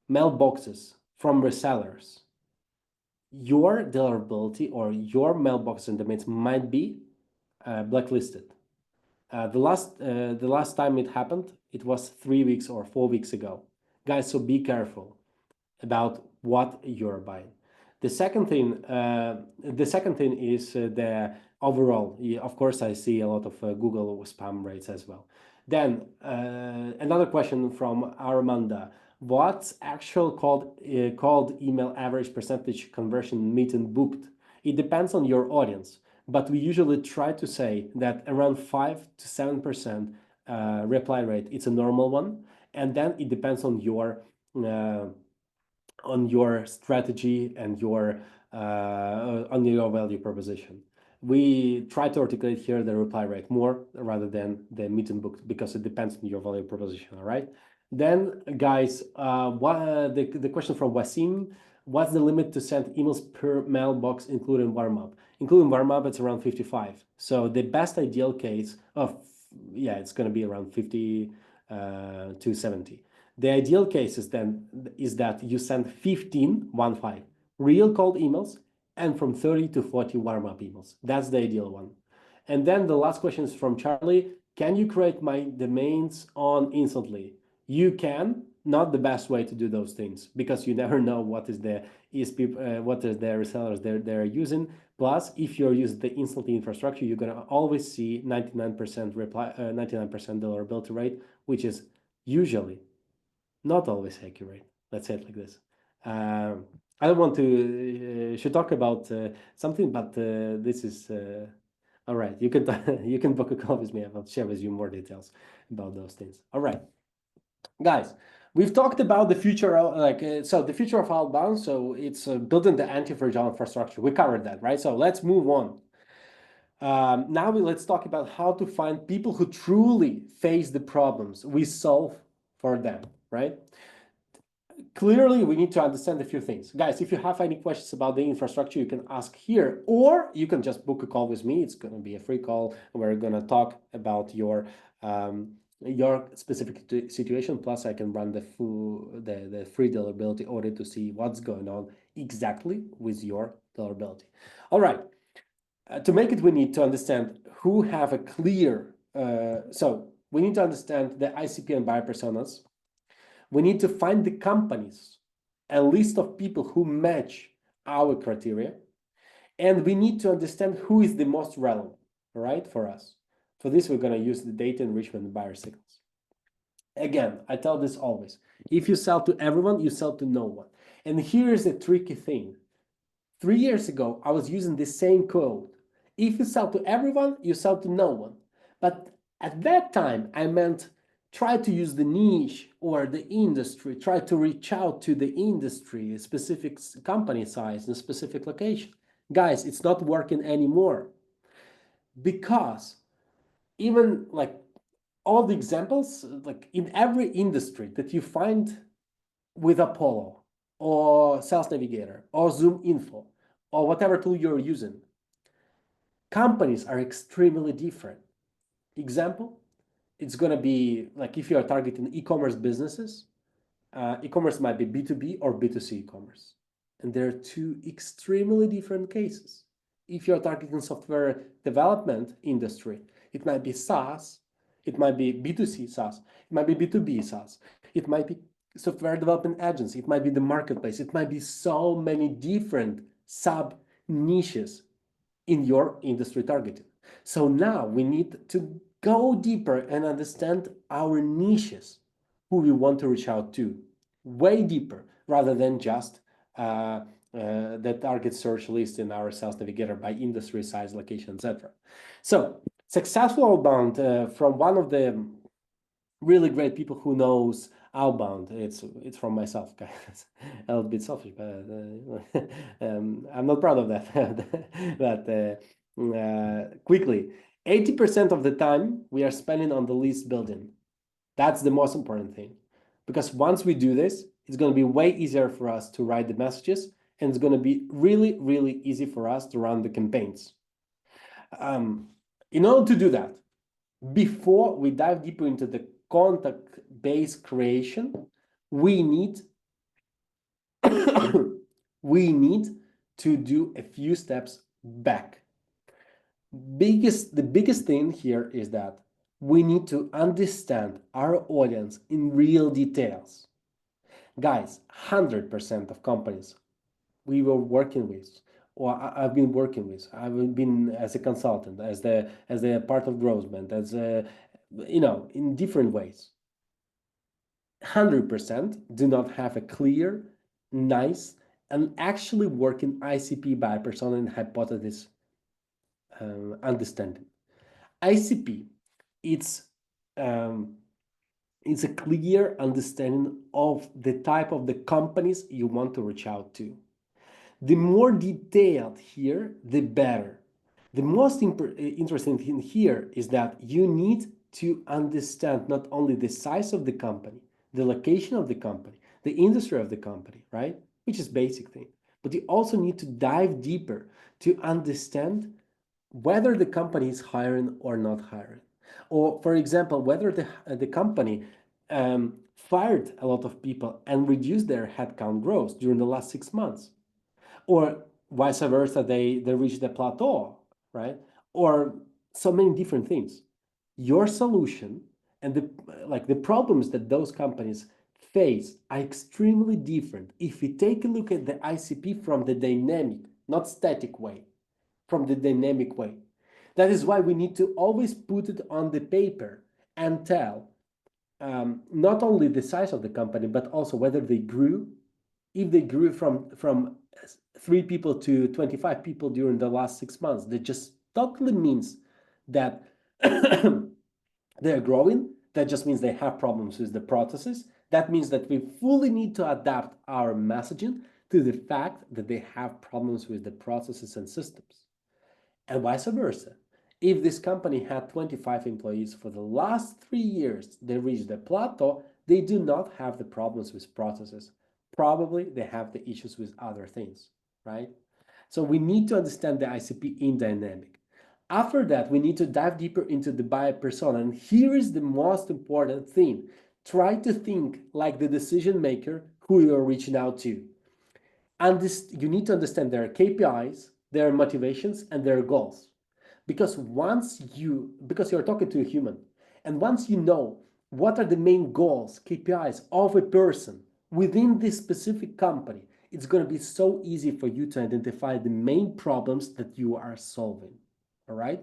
mailboxes from resellers, your deliverability or your mailbox and domains might be blacklisted. The last time it happened, it was 3 weeks or 4 weeks ago. Guys, so be careful about what you're buying. The second thing is the overall. Of course, I see a lot of Google spam rates as well. Then another question from Armanda. What's actual cold email average percentage conversion meeting booked? It depends on your audience, but we usually try to say that around 5 to 7% reply rate. It's a normal one, and then it depends on your strategy and on your value proposition. We try to articulate here the reply rate more rather than the meeting book because it depends on your value proposition. All right. Then, guys, the question from Wasim: what's the limit to send emails per mailbox, including warm-up? Including warm-up, it's around 55. So the best ideal case it's going to be around 50 to 70. The ideal case is that you send 15 real cold emails and from 30 to 40 warm-up emails. That's the ideal one. And then the last question is from Charlie: can you create my domains on instantly? You can. Not the best way to do those things because you never know what is the ESP, what is the resellers they're using. Plus, if you're using the instantly infrastructure, you're gonna always see 99% reply, 99% deliverability rate, which is usually not always accurate. Let's say it like this. I don't want to should talk about something, but this is all right. You can you can book a call with me. I'll share with you more details about those things. All right, guys. We've talked about the future of the future of outbound. So it's building the anti-fragile infrastructure. We covered that, right? So let's move on. Now let's talk about how to find people who truly face the problems we solve for them, right? Clearly, we need to understand a few things. Guys, if you have any questions about the infrastructure, you can ask here, or you can just book a call with me. It's going to be a free call. We're going to talk about your specific situation. Plus, I can run the free deliverability audit to see what's going on exactly with your deliverability. All right. To make it, we need to understand who have a clear. So we need to understand the ICP and buyer personas. We need to find the companies, a list of people who match our criteria, and we need to understand who is the most relevant, right, for us. For this, we're going to use the data enrichment and buyer signals. Again, I tell this always. If you sell to everyone, you sell to no one. And here's the tricky thing. 3 years ago, I was using the same code. If you sell to everyone, you sell to no one. But at that time, I meant try to use the niche or the industry, try to reach out to the industry, a specific company size and a specific location. Guys, it's not working anymore. Because even like all the examples, like in every industry that you find with Apollo or Sales Navigator or Zoom Info or whatever tool you're using, companies are extremely different. Example, it's going to be like if you are targeting e-commerce businesses, e-commerce might be B2B or B2C e-commerce. And there are two extremely different cases. If you're targeting software development industry, it might be SaaS, it might be B2C SaaS, it might be B2B SaaS, it might be software development agency, it might be the marketplace, it might be so many different sub niches in your industry targeting. So now we need to go deeper and understand our niches, who we want to reach out to, way deeper, rather than just the target search list in our sales navigator by industry, size, location, etc. So successful outbound from one of the really great people who knows outbound. It's from myself, guys. A little bit selfish, but I'm not proud of that. But quickly, 80% of the time we are spending on the list building. That's the most important thing, because once we do this, it's going to be way easier for us to write the messages, and it's going to be really, really easy for us to run the campaigns. In order to do that, before we dive deeper into the contact base creation, we need we need to do a few steps back. The biggest thing here is that we need to understand our audience in real details. Guys, 100% of companies we were working with, or I've been working with, I've been as a consultant, as a part of GrowthBand, as a, in different ways. 100% do not have a clear, nice, and actually working ICP by persona and hypothesis understanding. ICP, it's a clear understanding of the type of the companies you want to reach out to. The more detailed here, the better. The most interesting thing here is that you need to understand not only the size of the company, the location of the company, the industry of the company, right? Which is basic thing. But you also need to dive deeper to understand whether the company is hiring or not hiring. Or, for example, whether the company fired a lot of people and reduced their headcount growth during the last 6 months. Or vice versa, they reached the plateau, right? Or so many different things. Your solution and the problems that those companies face are extremely different if we take a look at the ICP from the dynamic, not static way, from the dynamic way. That is why we need to always put it on the paper and tell not only the size of the company, but also whether they grew, if they grew from 3 people to 25 people during the last 6 months. That just totally means that they're growing. That just means they have problems with the processes. That means that we fully need to adapt our messaging to the fact that they have problems with the processes and systems. And vice versa. If this company had 25 employees for the last 3 years, they reached the plateau, they do not have the problems with processes. Probably they have the issues with other things, right? So we need to understand the ICP in dynamic. After that, we need to dive deeper into the buyer persona. And here is the most important thing. Try to think like the decision maker who you're reaching out to. And you need to understand their KPIs, their motivations, and their goals. Because you're talking to a human, and once you know what are the main goals, KPIs of a person within this specific company, it's going to be so easy for you to identify the main problems that you are solving. All right?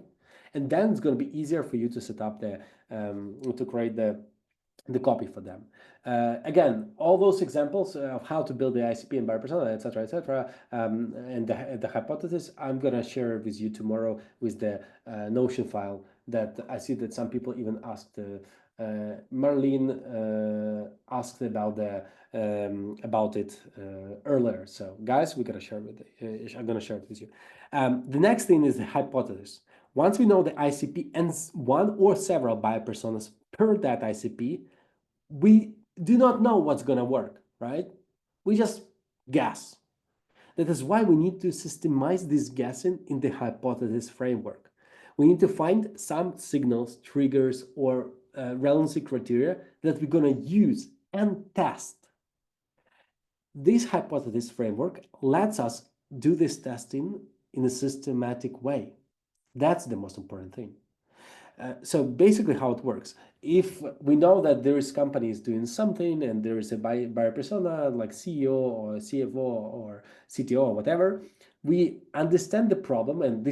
And then it's going to be easier for you to set up to create the copy for them. Again, all those examples of how to build the ICP and buyer persona, etc., and the hypothesis, I'm going to share with you tomorrow with the Notion file that I see that some people even asked. Marlene asked about it earlier. So guys, we're going to share I'm going to share it with you. The next thing is the hypothesis. Once we know the ICP and one or several buyer personas per that ICP, we do not know what's going to work, right? We just guess. That is why we need to systemize this guessing in the hypothesis framework. We need to find some signals, triggers, or relevancy criteria that we're going to use and test. This hypothesis framework lets us do this testing in a systematic way. That's the most important thing. So basically how it works, if we know that there is companies doing something and there is a buyer persona like CEO or CFO or CTO or whatever, we understand the problem, and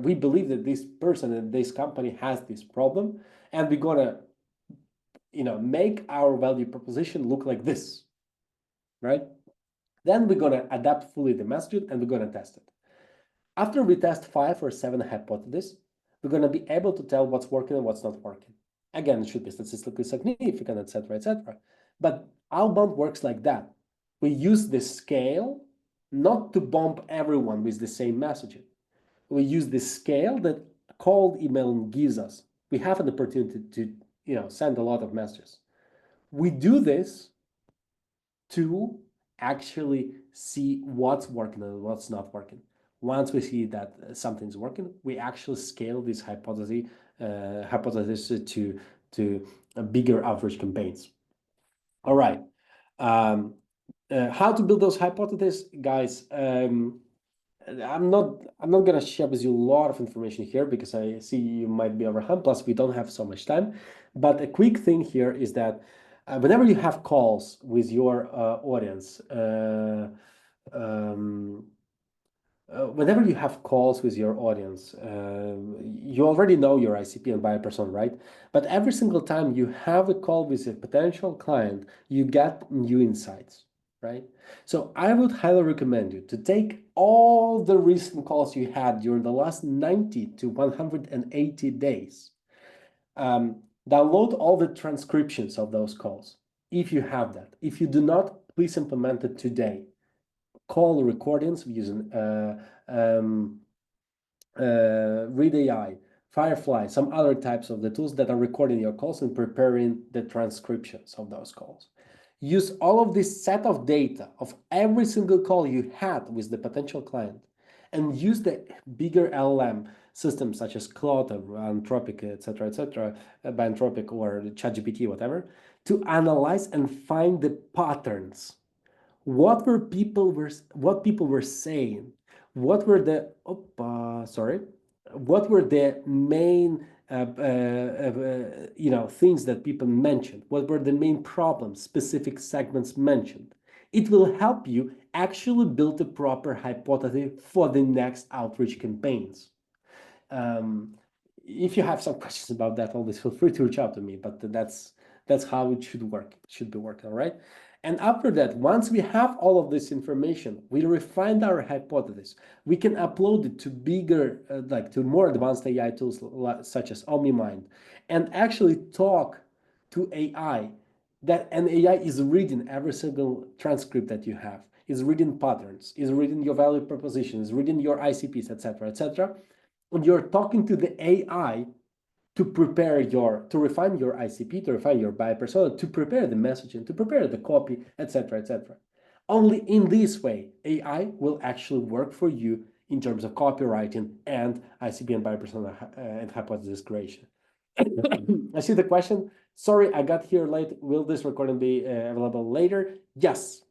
we believe that this person and this company has this problem, and we're gonna make our value proposition look like this, right? Then we're going to adapt fully the messaging and we're going to test it. After we test 5 or 7 hypotheses, we're going to be able to tell what's working and what's not working. Again, it should be statistically significant, etc., etc. But outbound works like that. We use the scale not to bomb everyone with the same messaging. We use the scale that cold emailing gives us. We have an opportunity to send a lot of messages. We do this to actually see what's working and what's not working. Once we see that something's working, we actually scale this hypothesis to bigger outreach campaigns. All right. How to build those hypotheses, guys? I'm not gonna share with you a lot of information here because I see you might be overwhelmed. Plus, we don't have so much time. But a quick thing here is that whenever you have calls with your audience, whenever you have calls with your audience, you already know your ICP and buyer persona, right? But every single time you have a call with a potential client, you get new insights, right? So I would highly recommend you to take all the recent calls you had during the last 90 to 180 days. Download all the transcriptions of those calls, if you have that. If you do not, please implement it today. Call recordings using Read AI, Firefly, some other types of the tools that are recording your calls and preparing the transcriptions of those calls. Use all of this set of data of every single call you had with the potential client and use the bigger LLM systems such as Claude, Anthropic, etc., by Anthropic or ChatGPT, whatever, to analyze and find the patterns. What people were saying? What were the what were the main things that people mentioned? What were the main problems, specific segments mentioned? It will help you actually build a proper hypothesis for the next outreach campaigns. If you have some questions about that, always feel free to reach out to me. But that's how it should work. It should be working, all right? And after that, once we have all of this information, we refine our hypothesis. We can upload it to bigger, to more advanced AI tools such as OmniMind, and actually talk to AI. And AI is reading every single transcript that you have, is reading patterns, is reading your value proposition, is reading your ICPs, etc., etc. And you're talking to the AI to refine your ICP, to refine your buyer persona, to prepare the messaging, to prepare the copy, etc., etc. Only in this way, AI will actually work for you in terms of copywriting and ICP and buyer persona and hypothesis creation. I see the question. Sorry, I got here late. Will this recording be available later? Yes.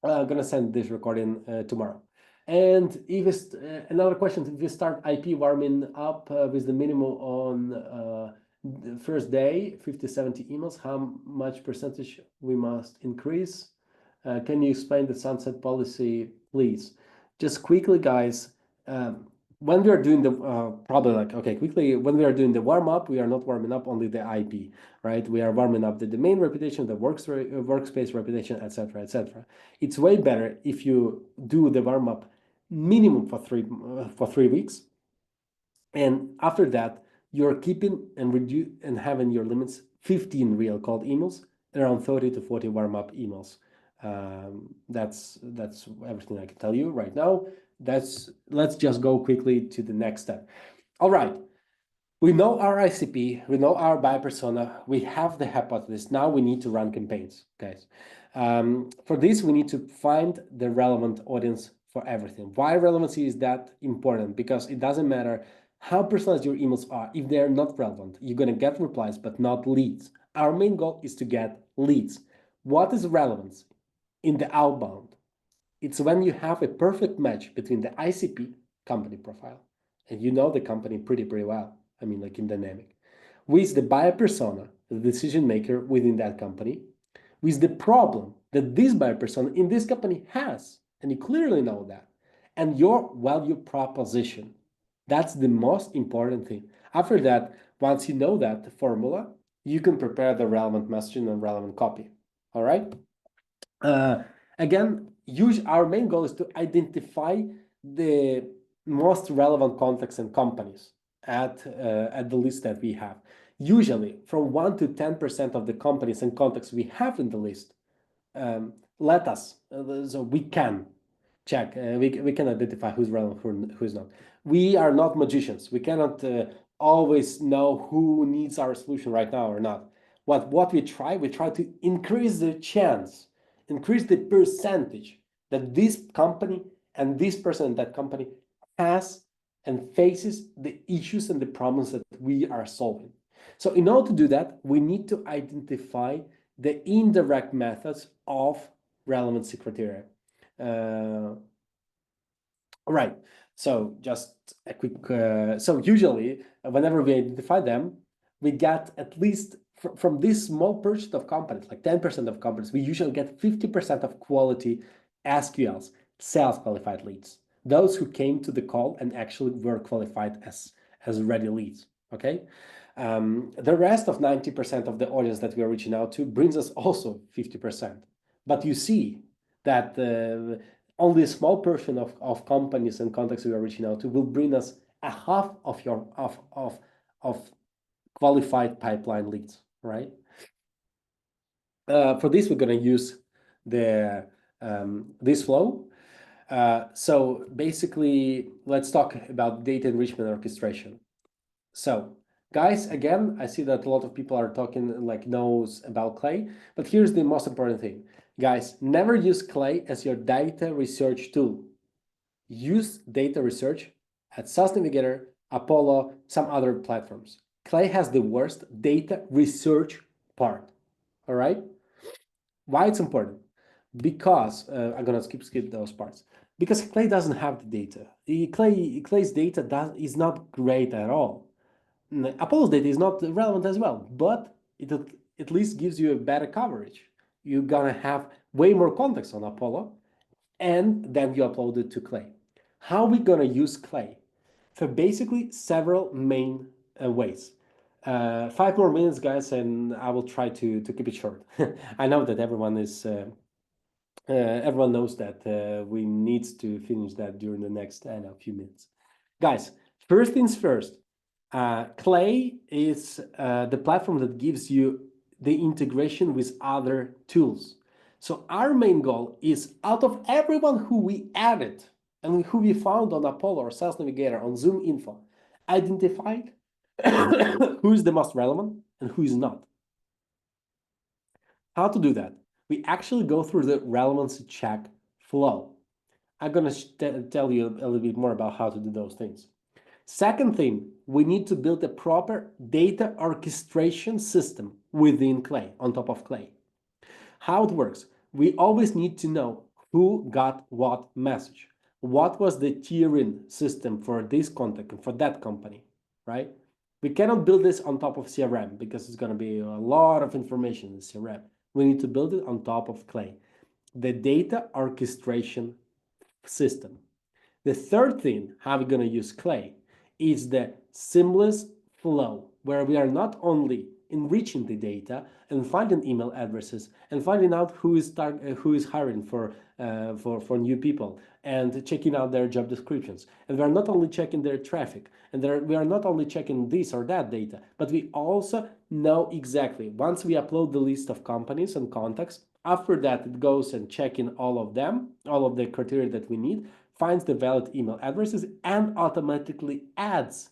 I'm gonna send this recording tomorrow. And if it's another question, if you start IP warming up with the minimum on the first day, 50, 70 emails, how much percentage we must increase? Can you explain the sunset policy, please? Just quickly, guys, when we are doing the, when we are doing the warm up, we are not warming up only the IP, right? We are warming up the domain reputation, the workspace reputation, etc., etc. It's way better if you do the warm up minimum for 3 weeks, and after that you're keeping and having your limits 15 real cold emails, around 30 to 40 warm-up emails. That's everything I can tell you right now. Let's just go quickly to the next step. All right, we know our ICP, we know our buyer persona, we have the hypothesis. Now we need to run campaigns, guys. For this, we need to find the relevant audience for everything. Why relevancy is that important? Because it doesn't matter how personalized your emails are. If they're not relevant, you're going to get replies, but not leads. Our main goal is to get leads. What is relevance in the outbound? It's when you have a perfect match between the ICP company profile, and you know the company pretty well. I mean, like in dynamic, with the buyer persona, the decision maker within that company, with the problem that this buyer persona in this company has, and you clearly know that, and your value proposition. That's the most important thing. After that, once you know that formula, you can prepare the relevant messaging and relevant copy. All right. Again, our main goal is to identify the most relevant contacts and companies at the list that we have. Usually, from 1 to 10% of the companies and contacts we have in the list, let us, so we can check, we can identify who's relevant, who's not. We are not magicians. We cannot always know who needs our solution right now or not. What we try to increase the chance, increase the percentage that this company and this person in that company has and faces the issues and the problems that we are solving. So in order to do that, we need to identify the indirect methods of relevancy criteria. All right, so just a quick, so usually whenever we identify them, we get at least from this small percent of companies, like 10% of companies, we usually get 50% of quality SQLs, sales qualified leads, those who came to the call and actually were qualified as ready leads, okay? The rest of 90% of the audience that we are reaching out to brings us also 50%. But you see that only a small portion of companies and contacts we are reaching out to will bring us a half of your of qualified pipeline leads, right? For this, we're going to use the this flow. So basically, let's talk about data enrichment orchestration. So guys, again, I see that a lot of people are talking like knows about Clay, but here's the most important thing. Guys, never use Clay as your data research tool. Use data research at Sales Navigator, Apollo, some other platforms. Clay has the worst data research part, all right? Why it's important? Because, I'm gonna skip those parts. Because Clay doesn't have the data. Clay's data is not great at all. Apollo's data is not relevant as well, but it at least gives you a better coverage. You're gonna have way more context on Apollo, and then you upload it to Clay. How are we gonna use Clay? For basically several main ways. 5 more minutes, guys, and I will try to keep it short. I know that everyone knows that we need to finish that during the next few minutes. Guys, first things first. Clay is the platform that gives you the integration with other tools. So our main goal is, out of everyone who we added and who we found on Apollo or Sales Navigator on Zoom Info, identify who is the most relevant and who is not. How to do that? We actually go through the relevancy check flow. I'm going to tell you a little bit more about how to do those things. Second thing, we need to build a proper data orchestration system within Clay, on top of Clay. How it works? We always need to know who got what message. What was the tiering system for this contact and for that company, right? We cannot build this on top of CRM because it's going to be a lot of information in CRM. We need to build it on top of Clay, the data orchestration system. The third thing, how we're going to use Clay, is the seamless flow, where we are not only enriching the data and finding email addresses and finding out who is hiring for new people and checking out their job descriptions. And we are not only checking their traffic, and we are not only checking this or that data, but we also know exactly, once we upload the list of companies and contacts, after that it goes and checking all of them, all of the criteria that we need, finds the valid email addresses and automatically adds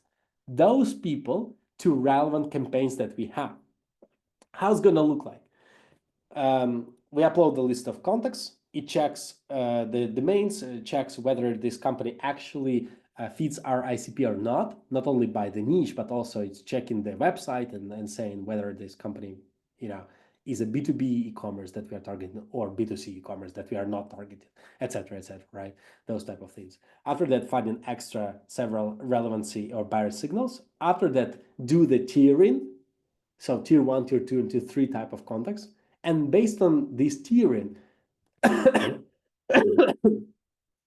those people to relevant campaigns that we have. How's it going to look like? We upload the list of contacts. It checks the domains, checks whether this company actually fits our ICP or not only by the niche, but also it's checking the website and saying whether this company, is a B2B e-commerce that we are targeting or B2C e-commerce that we are not targeting, etc., right? Those type of things. After that, finding several relevancy or buyer signals. After that, do the tiering. So tier 1, tier 2, and tier 3 type of contacts. And based on this tiering,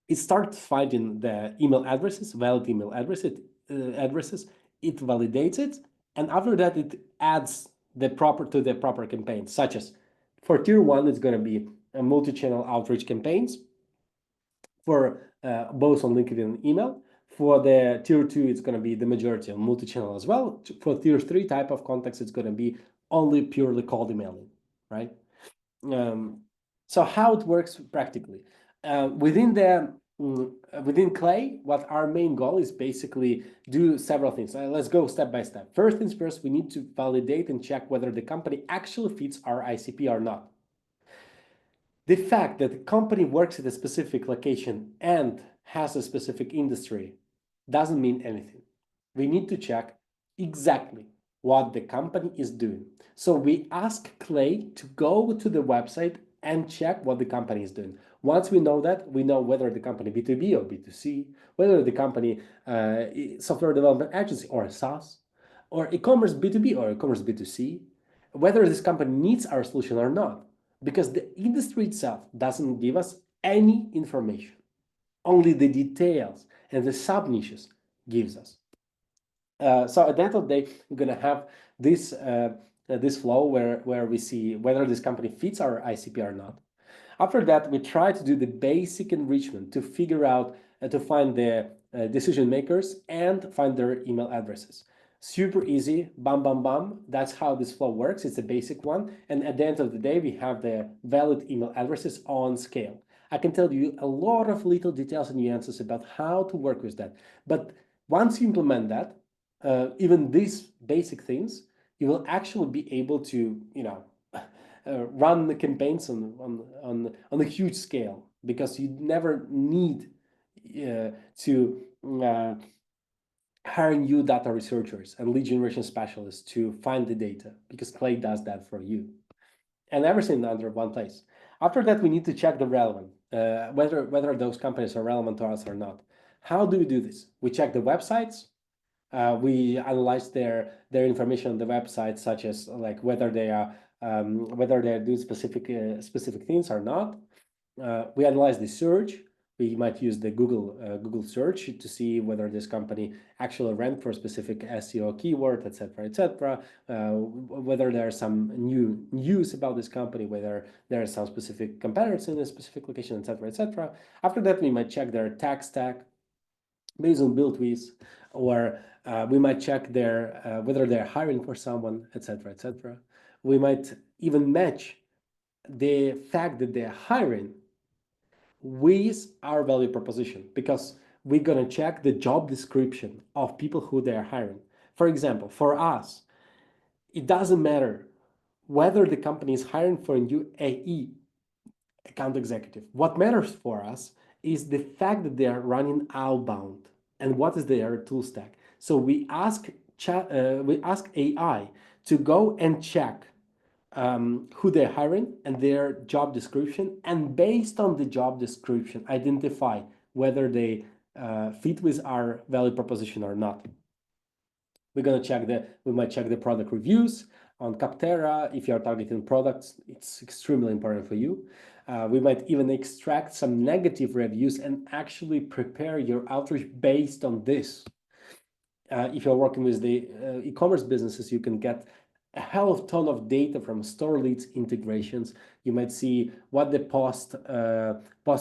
it starts finding the email addresses, valid email addresses. It validates it. And after that, it adds the proper campaigns, such as for tier 1, it's going to be a multi-channel outreach campaigns. for both on LinkedIn and email. For the tier 2, it's going to be the majority on multi-channel as well. For tier 3 type of contacts, it's going to be only purely cold emailing, right? So how it works practically. Within Clay, what our main goal is basically do several things. Let's go step by step. First things first, we need to validate and check whether the company actually fits our ICP or not. The fact that the company works at a specific location and has a specific industry doesn't mean anything. We need to check exactly what the company is doing. So we ask Clay to go to the website and check what the company is doing. Once we know that, we know whether the company B2B or B2C, whether the company software development agency or a SaaS, or e-commerce B2B or e-commerce B2C, whether this company needs our solution or not. Because the industry itself doesn't give us any information. Only the details and the sub-niches gives us. So at the end of the day, we're going to have this, this flow where we see whether this company fits our ICP or not. After that, we try to do the basic enrichment to figure out, to find the decision makers and find their email addresses. Super easy, bam, bam, bam. That's how this flow works. It's a basic one. And at the end of the day, we have the valid email addresses on scale. I can tell you a lot of little details and nuances about how to work with that. But once you implement that, even these basic things, you will actually be able to, run the campaigns on a huge scale, because you never need to hire new data researchers and lead generation specialists to find the data, because Clay does that for you. And everything under one place. After that, we need to check the relevant, whether those companies are relevant to us or not. How do we do this? We check the websites. We analyze their information on the website, such as like whether they are doing specific things or not. We analyze the search. We might use the Google search to see whether this company actually ranked for a specific SEO keyword, etc., etc. Whether there's some new news about this company, whether there are some specific competitors in a specific location, etc., etc. After that, we might check their tech stack based on build with, or we might check their whether they're hiring for someone, etc., etc. We might even match the fact that they're hiring with our value proposition, because we're going to check the job description of people who they're hiring. For example, for us, it doesn't matter whether the company is hiring for a new AE, account executive. What matters for us is the fact that they are running outbound and what is their tool stack. So we ask AI to go and check who they're hiring and their job description, and based on the job description, identify whether they fit with our value proposition or not. We're going to check we might check the product reviews on Capterra. If you're targeting products, it's extremely important for you. We might even extract some negative reviews and actually prepare your outreach based on this. If you're working with the e-commerce businesses, you can get a hell of a ton of data from store leads integrations. You might see what the post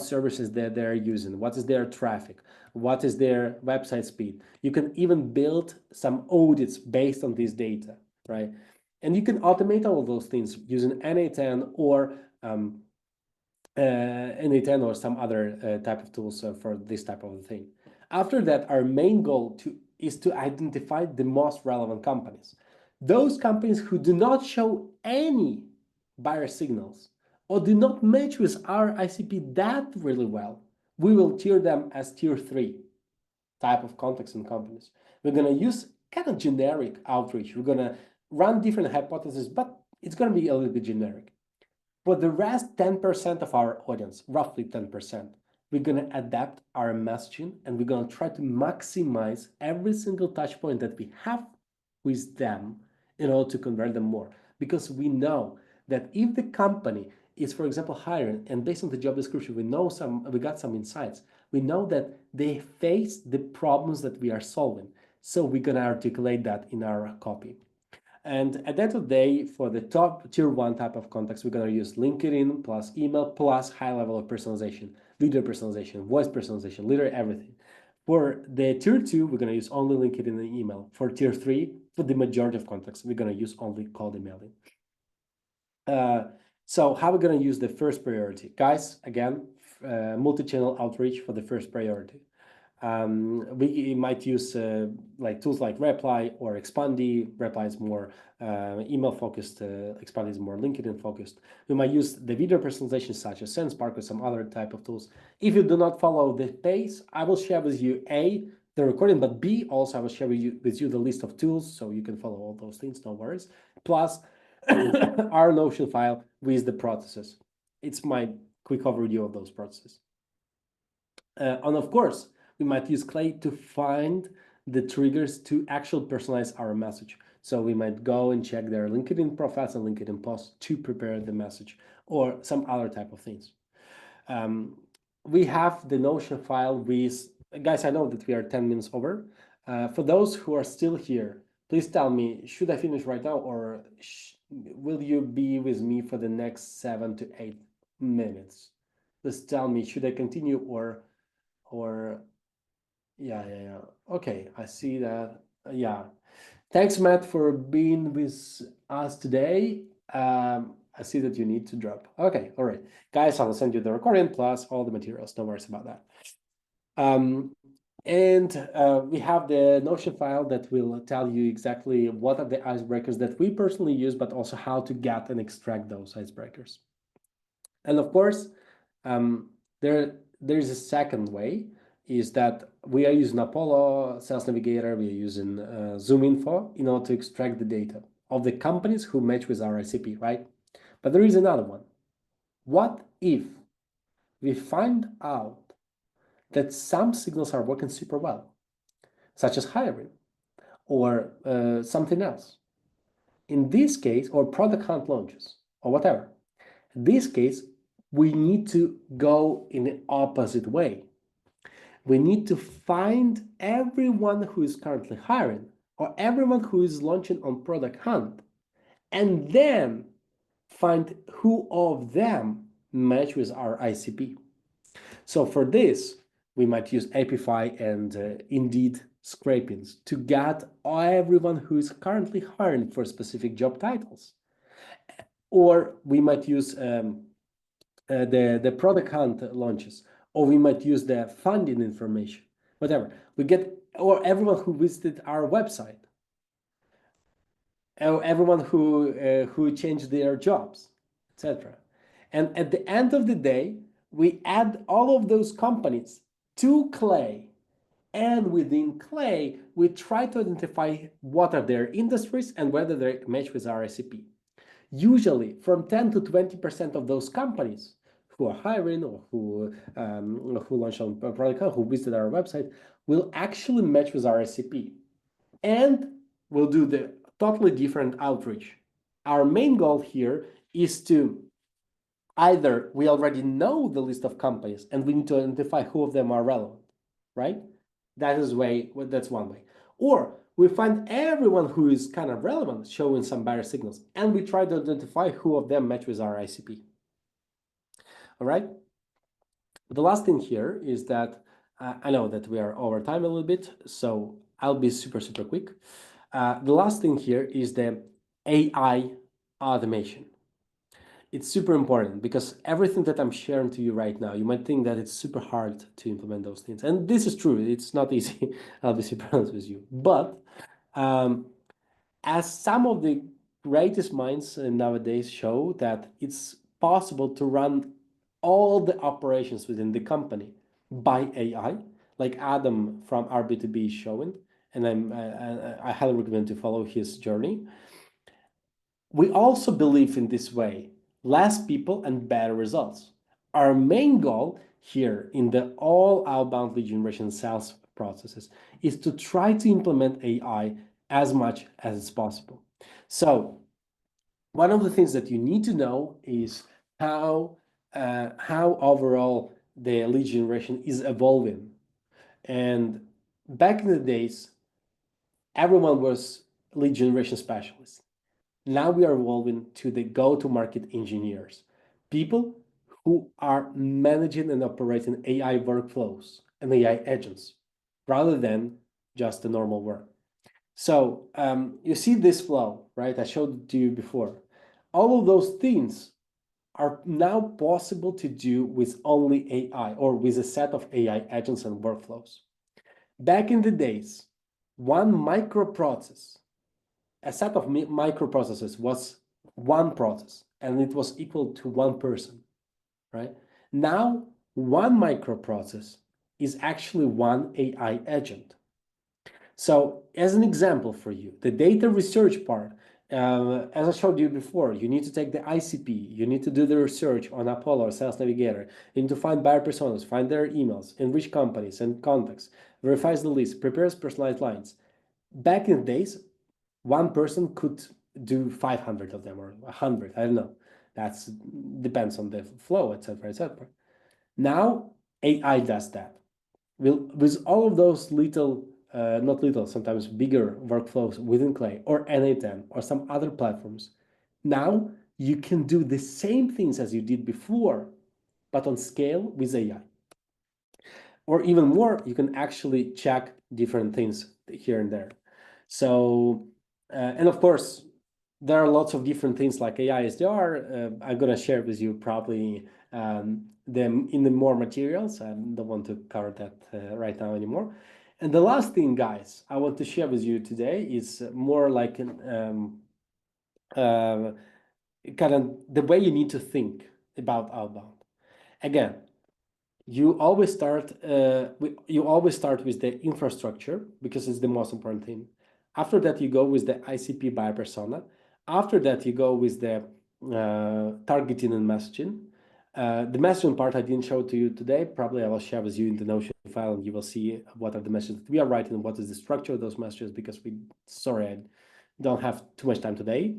services that they're using, what is their traffic, what is their website speed. You can even build some audits based on this data, right? And you can automate all of those things using N8N or N8N or some other type of tools for this type of thing. After that, our main goal is to identify the most relevant companies. Those companies who do not show any buyer signals or do not match with our ICP that really well, we will tier them as tier 3 type of contacts and companies. We're going to use kind of generic outreach. We're going to run different hypotheses, but it's going to be a little bit generic. For the rest 10% of our audience, roughly 10%, we're going to adapt our messaging and we're going to try to maximize every single touch point that we have with them in order to convert them more. Because we know that if the company is, for example, hiring, and based on the job description, we got some insights. We know that they face the problems that we are solving. So we're going to articulate that in our copy. And at the end of the day, for the top tier 1 type of contacts, we're going to use LinkedIn plus email plus high level of personalization, video personalization, voice personalization, literally everything. For the tier 2, we're going to use only LinkedIn and email. For tier 3, for the majority of contacts, we're going to use only cold emailing. So how are we going to use the first priority? Guys, again, multi-channel outreach for the first priority. We might use like tools like Reply or Expandi. Reply is more email focused, Expandi is more LinkedIn focused. We might use the video personalization such as SendSpark or some other type of tools. If you do not follow the pace, I will share with you the recording, but B, also I will share with you the list of tools so you can follow all those things, no worries. Plus our Notion file with the processes. It's my quick overview of those processes. And of course, we might use Clay to find the triggers to actually personalize our message. So we might go and check their LinkedIn profiles and LinkedIn posts to prepare the message or some other type of things. We have the Notion file with, guys, I know that we are 10 minutes over. For those who are still here, please tell me, should I finish right now or will you be with me for the next 7 to 8 minutes? Please tell me, should I continue or yeah. Okay, I see that. Yeah. Thanks, Matt, for being with us today. I see that you need to drop. Okay, all right. Guys, I'll send you the recording plus all the materials. No worries about that. We have the Notion file that will tell you exactly what are the icebreakers that we personally use, but also how to get and extract those icebreakers. And of course, there's a second way, is that we are using Apollo Sales Navigator, we are using ZoomInfo in order to extract the data of the companies who match with our ICP, right? But there is another one. What if we find out that some signals are working super well, such as hiring or something else? In this case, or product hunt launches or whatever. In this case, we need to go in the opposite way. We need to find everyone who is currently hiring or everyone who is launching on Product Hunt, and then find who of them match with our ICP. So for this, we might use Apify and Indeed scrapings to get everyone who is currently hiring for specific job titles. Or we might use the Product Hunt launches, or we might use the funding information, whatever. We get, or everyone who visited our website, or everyone who changed their jobs, etc. And at the end of the day, we add all of those companies to Clay. And within Clay, we try to identify what are their industries and whether they match with our ICP. Usually, from 10 to 20% of those companies who are hiring or who launch on product, who visit our website, will actually match with our ICP, and we'll do the totally different outreach. Our main goal here is to either we already know the list of companies and we need to identify who of them are relevant, right? That's one way. Or we find everyone who is kind of relevant, showing some buyer signals, and we try to identify who of them match with our ICP. All right. The last thing here is that I know that we are over time a little bit, so I'll be super quick. The last thing here is the AI automation. It's super important because everything that I'm sharing to you right now, you might think that it's super hard to implement those things. And this is true. It's not easy. I'll be super honest with you. But as some of the greatest minds nowadays show that it's possible to run all the operations within the company by AI, like Adam from our B2B is showing, and I highly recommend to follow his journey. We also believe in this way, less people and better results. Our main goal here in the all outbound lead generation sales processes is to try to implement AI as much as it's possible. So one of the things that you need to know is how overall the lead generation is evolving. And back in the days, everyone was lead generation specialist. Now we are evolving to the go-to-market engineers, people who are managing and operating AI workflows and AI agents rather than just the normal work. So you see this flow, right? I showed it to you before. All of those things are now possible to do with only AI or with a set of AI agents and workflows. Back in the days, one microprocess, a set of microprocesses was one process and it was equal to one person, right? Now, one microprocess is actually one AI agent. So as an example for you, the data research part, as I showed you before, you need to take the ICP, you need to do the research on Apollo or Sales Navigator, you need to find buyer personas, find their emails, enrich companies and contacts, verifies the list, prepares personalized lines. Back in the days, one person could do 500 of them or 100, I don't know. That's depends on the flow, etc., etc. Now AI does that. With all of those little, not little, sometimes bigger workflows within Clay or N8N or some other platforms, now you can do the same things as you did before, but on scale with AI. Or even more, you can actually check different things here and there. So, and of course, there are lots of different things like AI SDR. I'm going to share with you probably them in the more materials. I don't want to cover that right now anymore. And the last thing, guys, I want to share with you today is more like an, kind of the way you need to think about outbound. Again, you always start with the infrastructure because it's the most important thing. After that, you go with the ICP buyer persona. After that, you go with the targeting and messaging. The messaging part I didn't show to you today. Probably I will share with you in the Notion file, and you will see what are the messages that we are writing and what is the structure of those messages, because I don't have too much time today.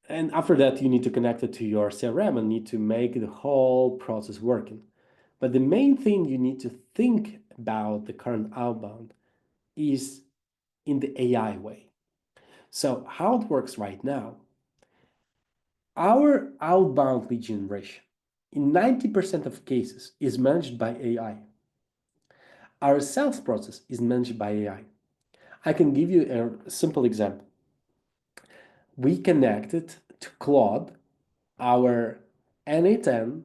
And after that, you need to connect it to your CRM and need to make the whole process working. But the main thing you need to think about the current outbound is in the AI way. So how it works right now, our outbound lead generation in 90% of cases is managed by AI. Our sales process is managed by AI. I can give you a simple example. We connected to Claude our N8N,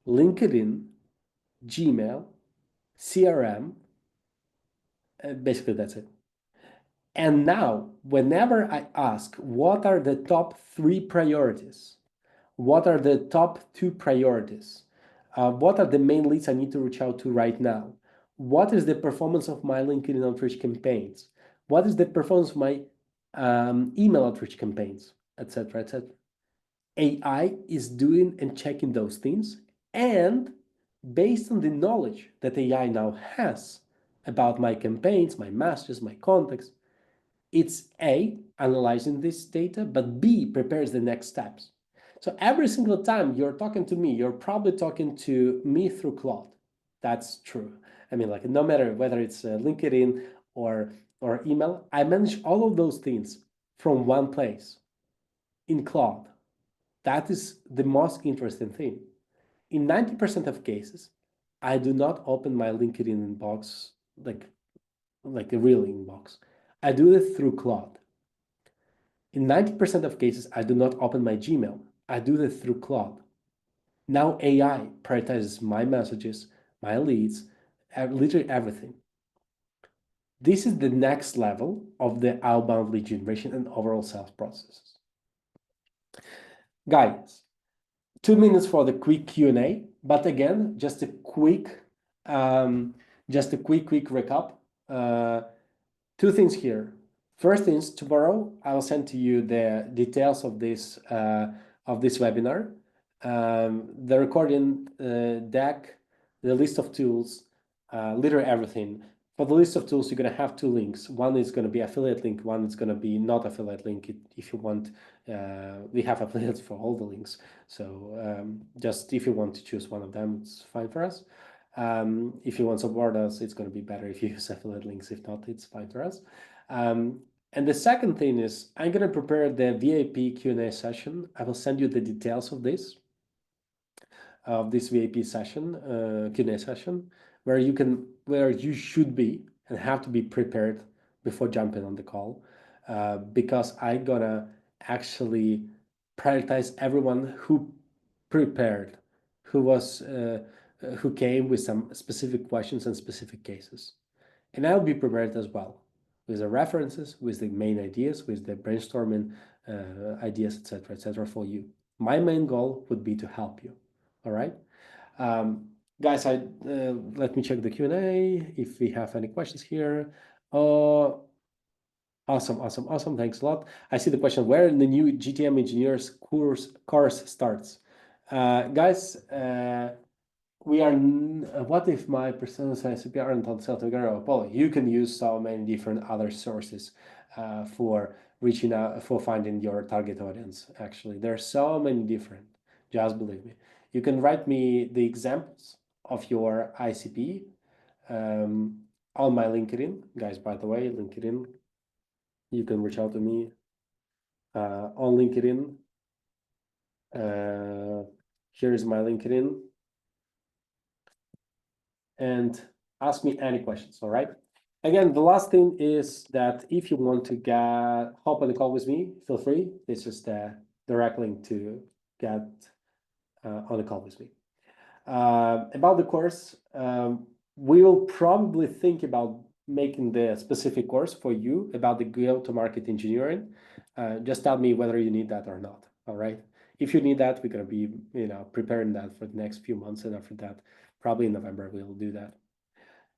LinkedIn, Gmail, CRM, basically that's it. And now, whenever I ask what are the top 3 priorities, what are the top 2 priorities, what are the main leads I need to reach out to right now, what is the performance of my LinkedIn outreach campaigns, what is the performance of my email outreach campaigns, etc., etc. AI is doing and checking those things, and based on the knowledge that AI now has about my campaigns, my messages, my contacts, it's A, analyzing this data, but B, prepares the next steps. So every single time you're talking to me, you're probably talking to me through Claude. That's true. I mean, like, no matter whether it's LinkedIn or email, I manage all of those things from one place in Claude. That is the most interesting thing. In 90% of cases, I do not open my LinkedIn inbox like a real inbox. I do it through Claude. In 90% of cases, I do not open my Gmail. I do it through Claude. Now AI prioritizes my messages, my leads, literally everything. This is the next level of the outbound lead generation and overall sales processes. Guys, 2 minutes for the quick Q&A, but again, just a quick recap. 2 things here. First is, tomorrow I will send to you the details of this webinar, the recording deck, the list of tools, literally everything. For the list of tools, you're going to have 2 links. One is going to be affiliate link. One is going to be not affiliate link. If you want, we have affiliates for all the links. So just if you want to choose one of them, it's fine for us. If you want to support us, it's going to be better if you use affiliate links. If not, it's fine for us. And the second thing is I'm going to prepare the VIP Q&A session. I will send you the details of this VIP session, Q&A session, where you should be and have to be prepared before jumping on the call, because I'm gonna actually prioritize everyone who prepared, who came with some specific questions and specific cases. And I'll be prepared as well with the references, with the main ideas, with the brainstorming ideas, etc., for you. My main goal would be to help you. All right, guys. Let me check the Q&A if we have any questions here. Awesome. Thanks a lot. I see the question: where in the new GTM engineers course starts? Guys, we are. What if my personal ICP aren't on Apollo? You can use so many different other sources for reaching out, for finding your target audience. Actually, there are so many different. Just believe me. You can write me the examples of your ICP on my LinkedIn, guys. By the way, LinkedIn. You can reach out to me on LinkedIn. Here is my LinkedIn. And ask me any questions, all right? Again, the last thing is that if you want to hop on the call with me, feel free. This is the direct link to get on the call with me. About the course, we will probably think about making the specific course for you about the go-to-market engineering. Just tell me whether you need that or not, all right? If you need that, we're going to be preparing that for the next few months, and after that, probably in November, we'll do that.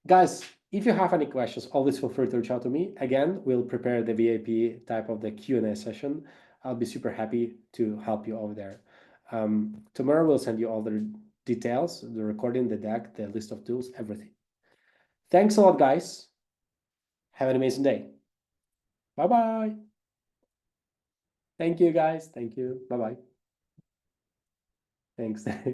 Guys, if you have any questions, always feel free to reach out to me. Again, we'll prepare the VIP type of the Q&A session. I'll be super happy to help you over there. Tomorrow, we'll send you all the details, the recording, the deck, the list of tools, everything. Thanks a lot, guys. Have an amazing day. Bye-bye. Thank you, guys. Thank you. Bye-bye. Thanks.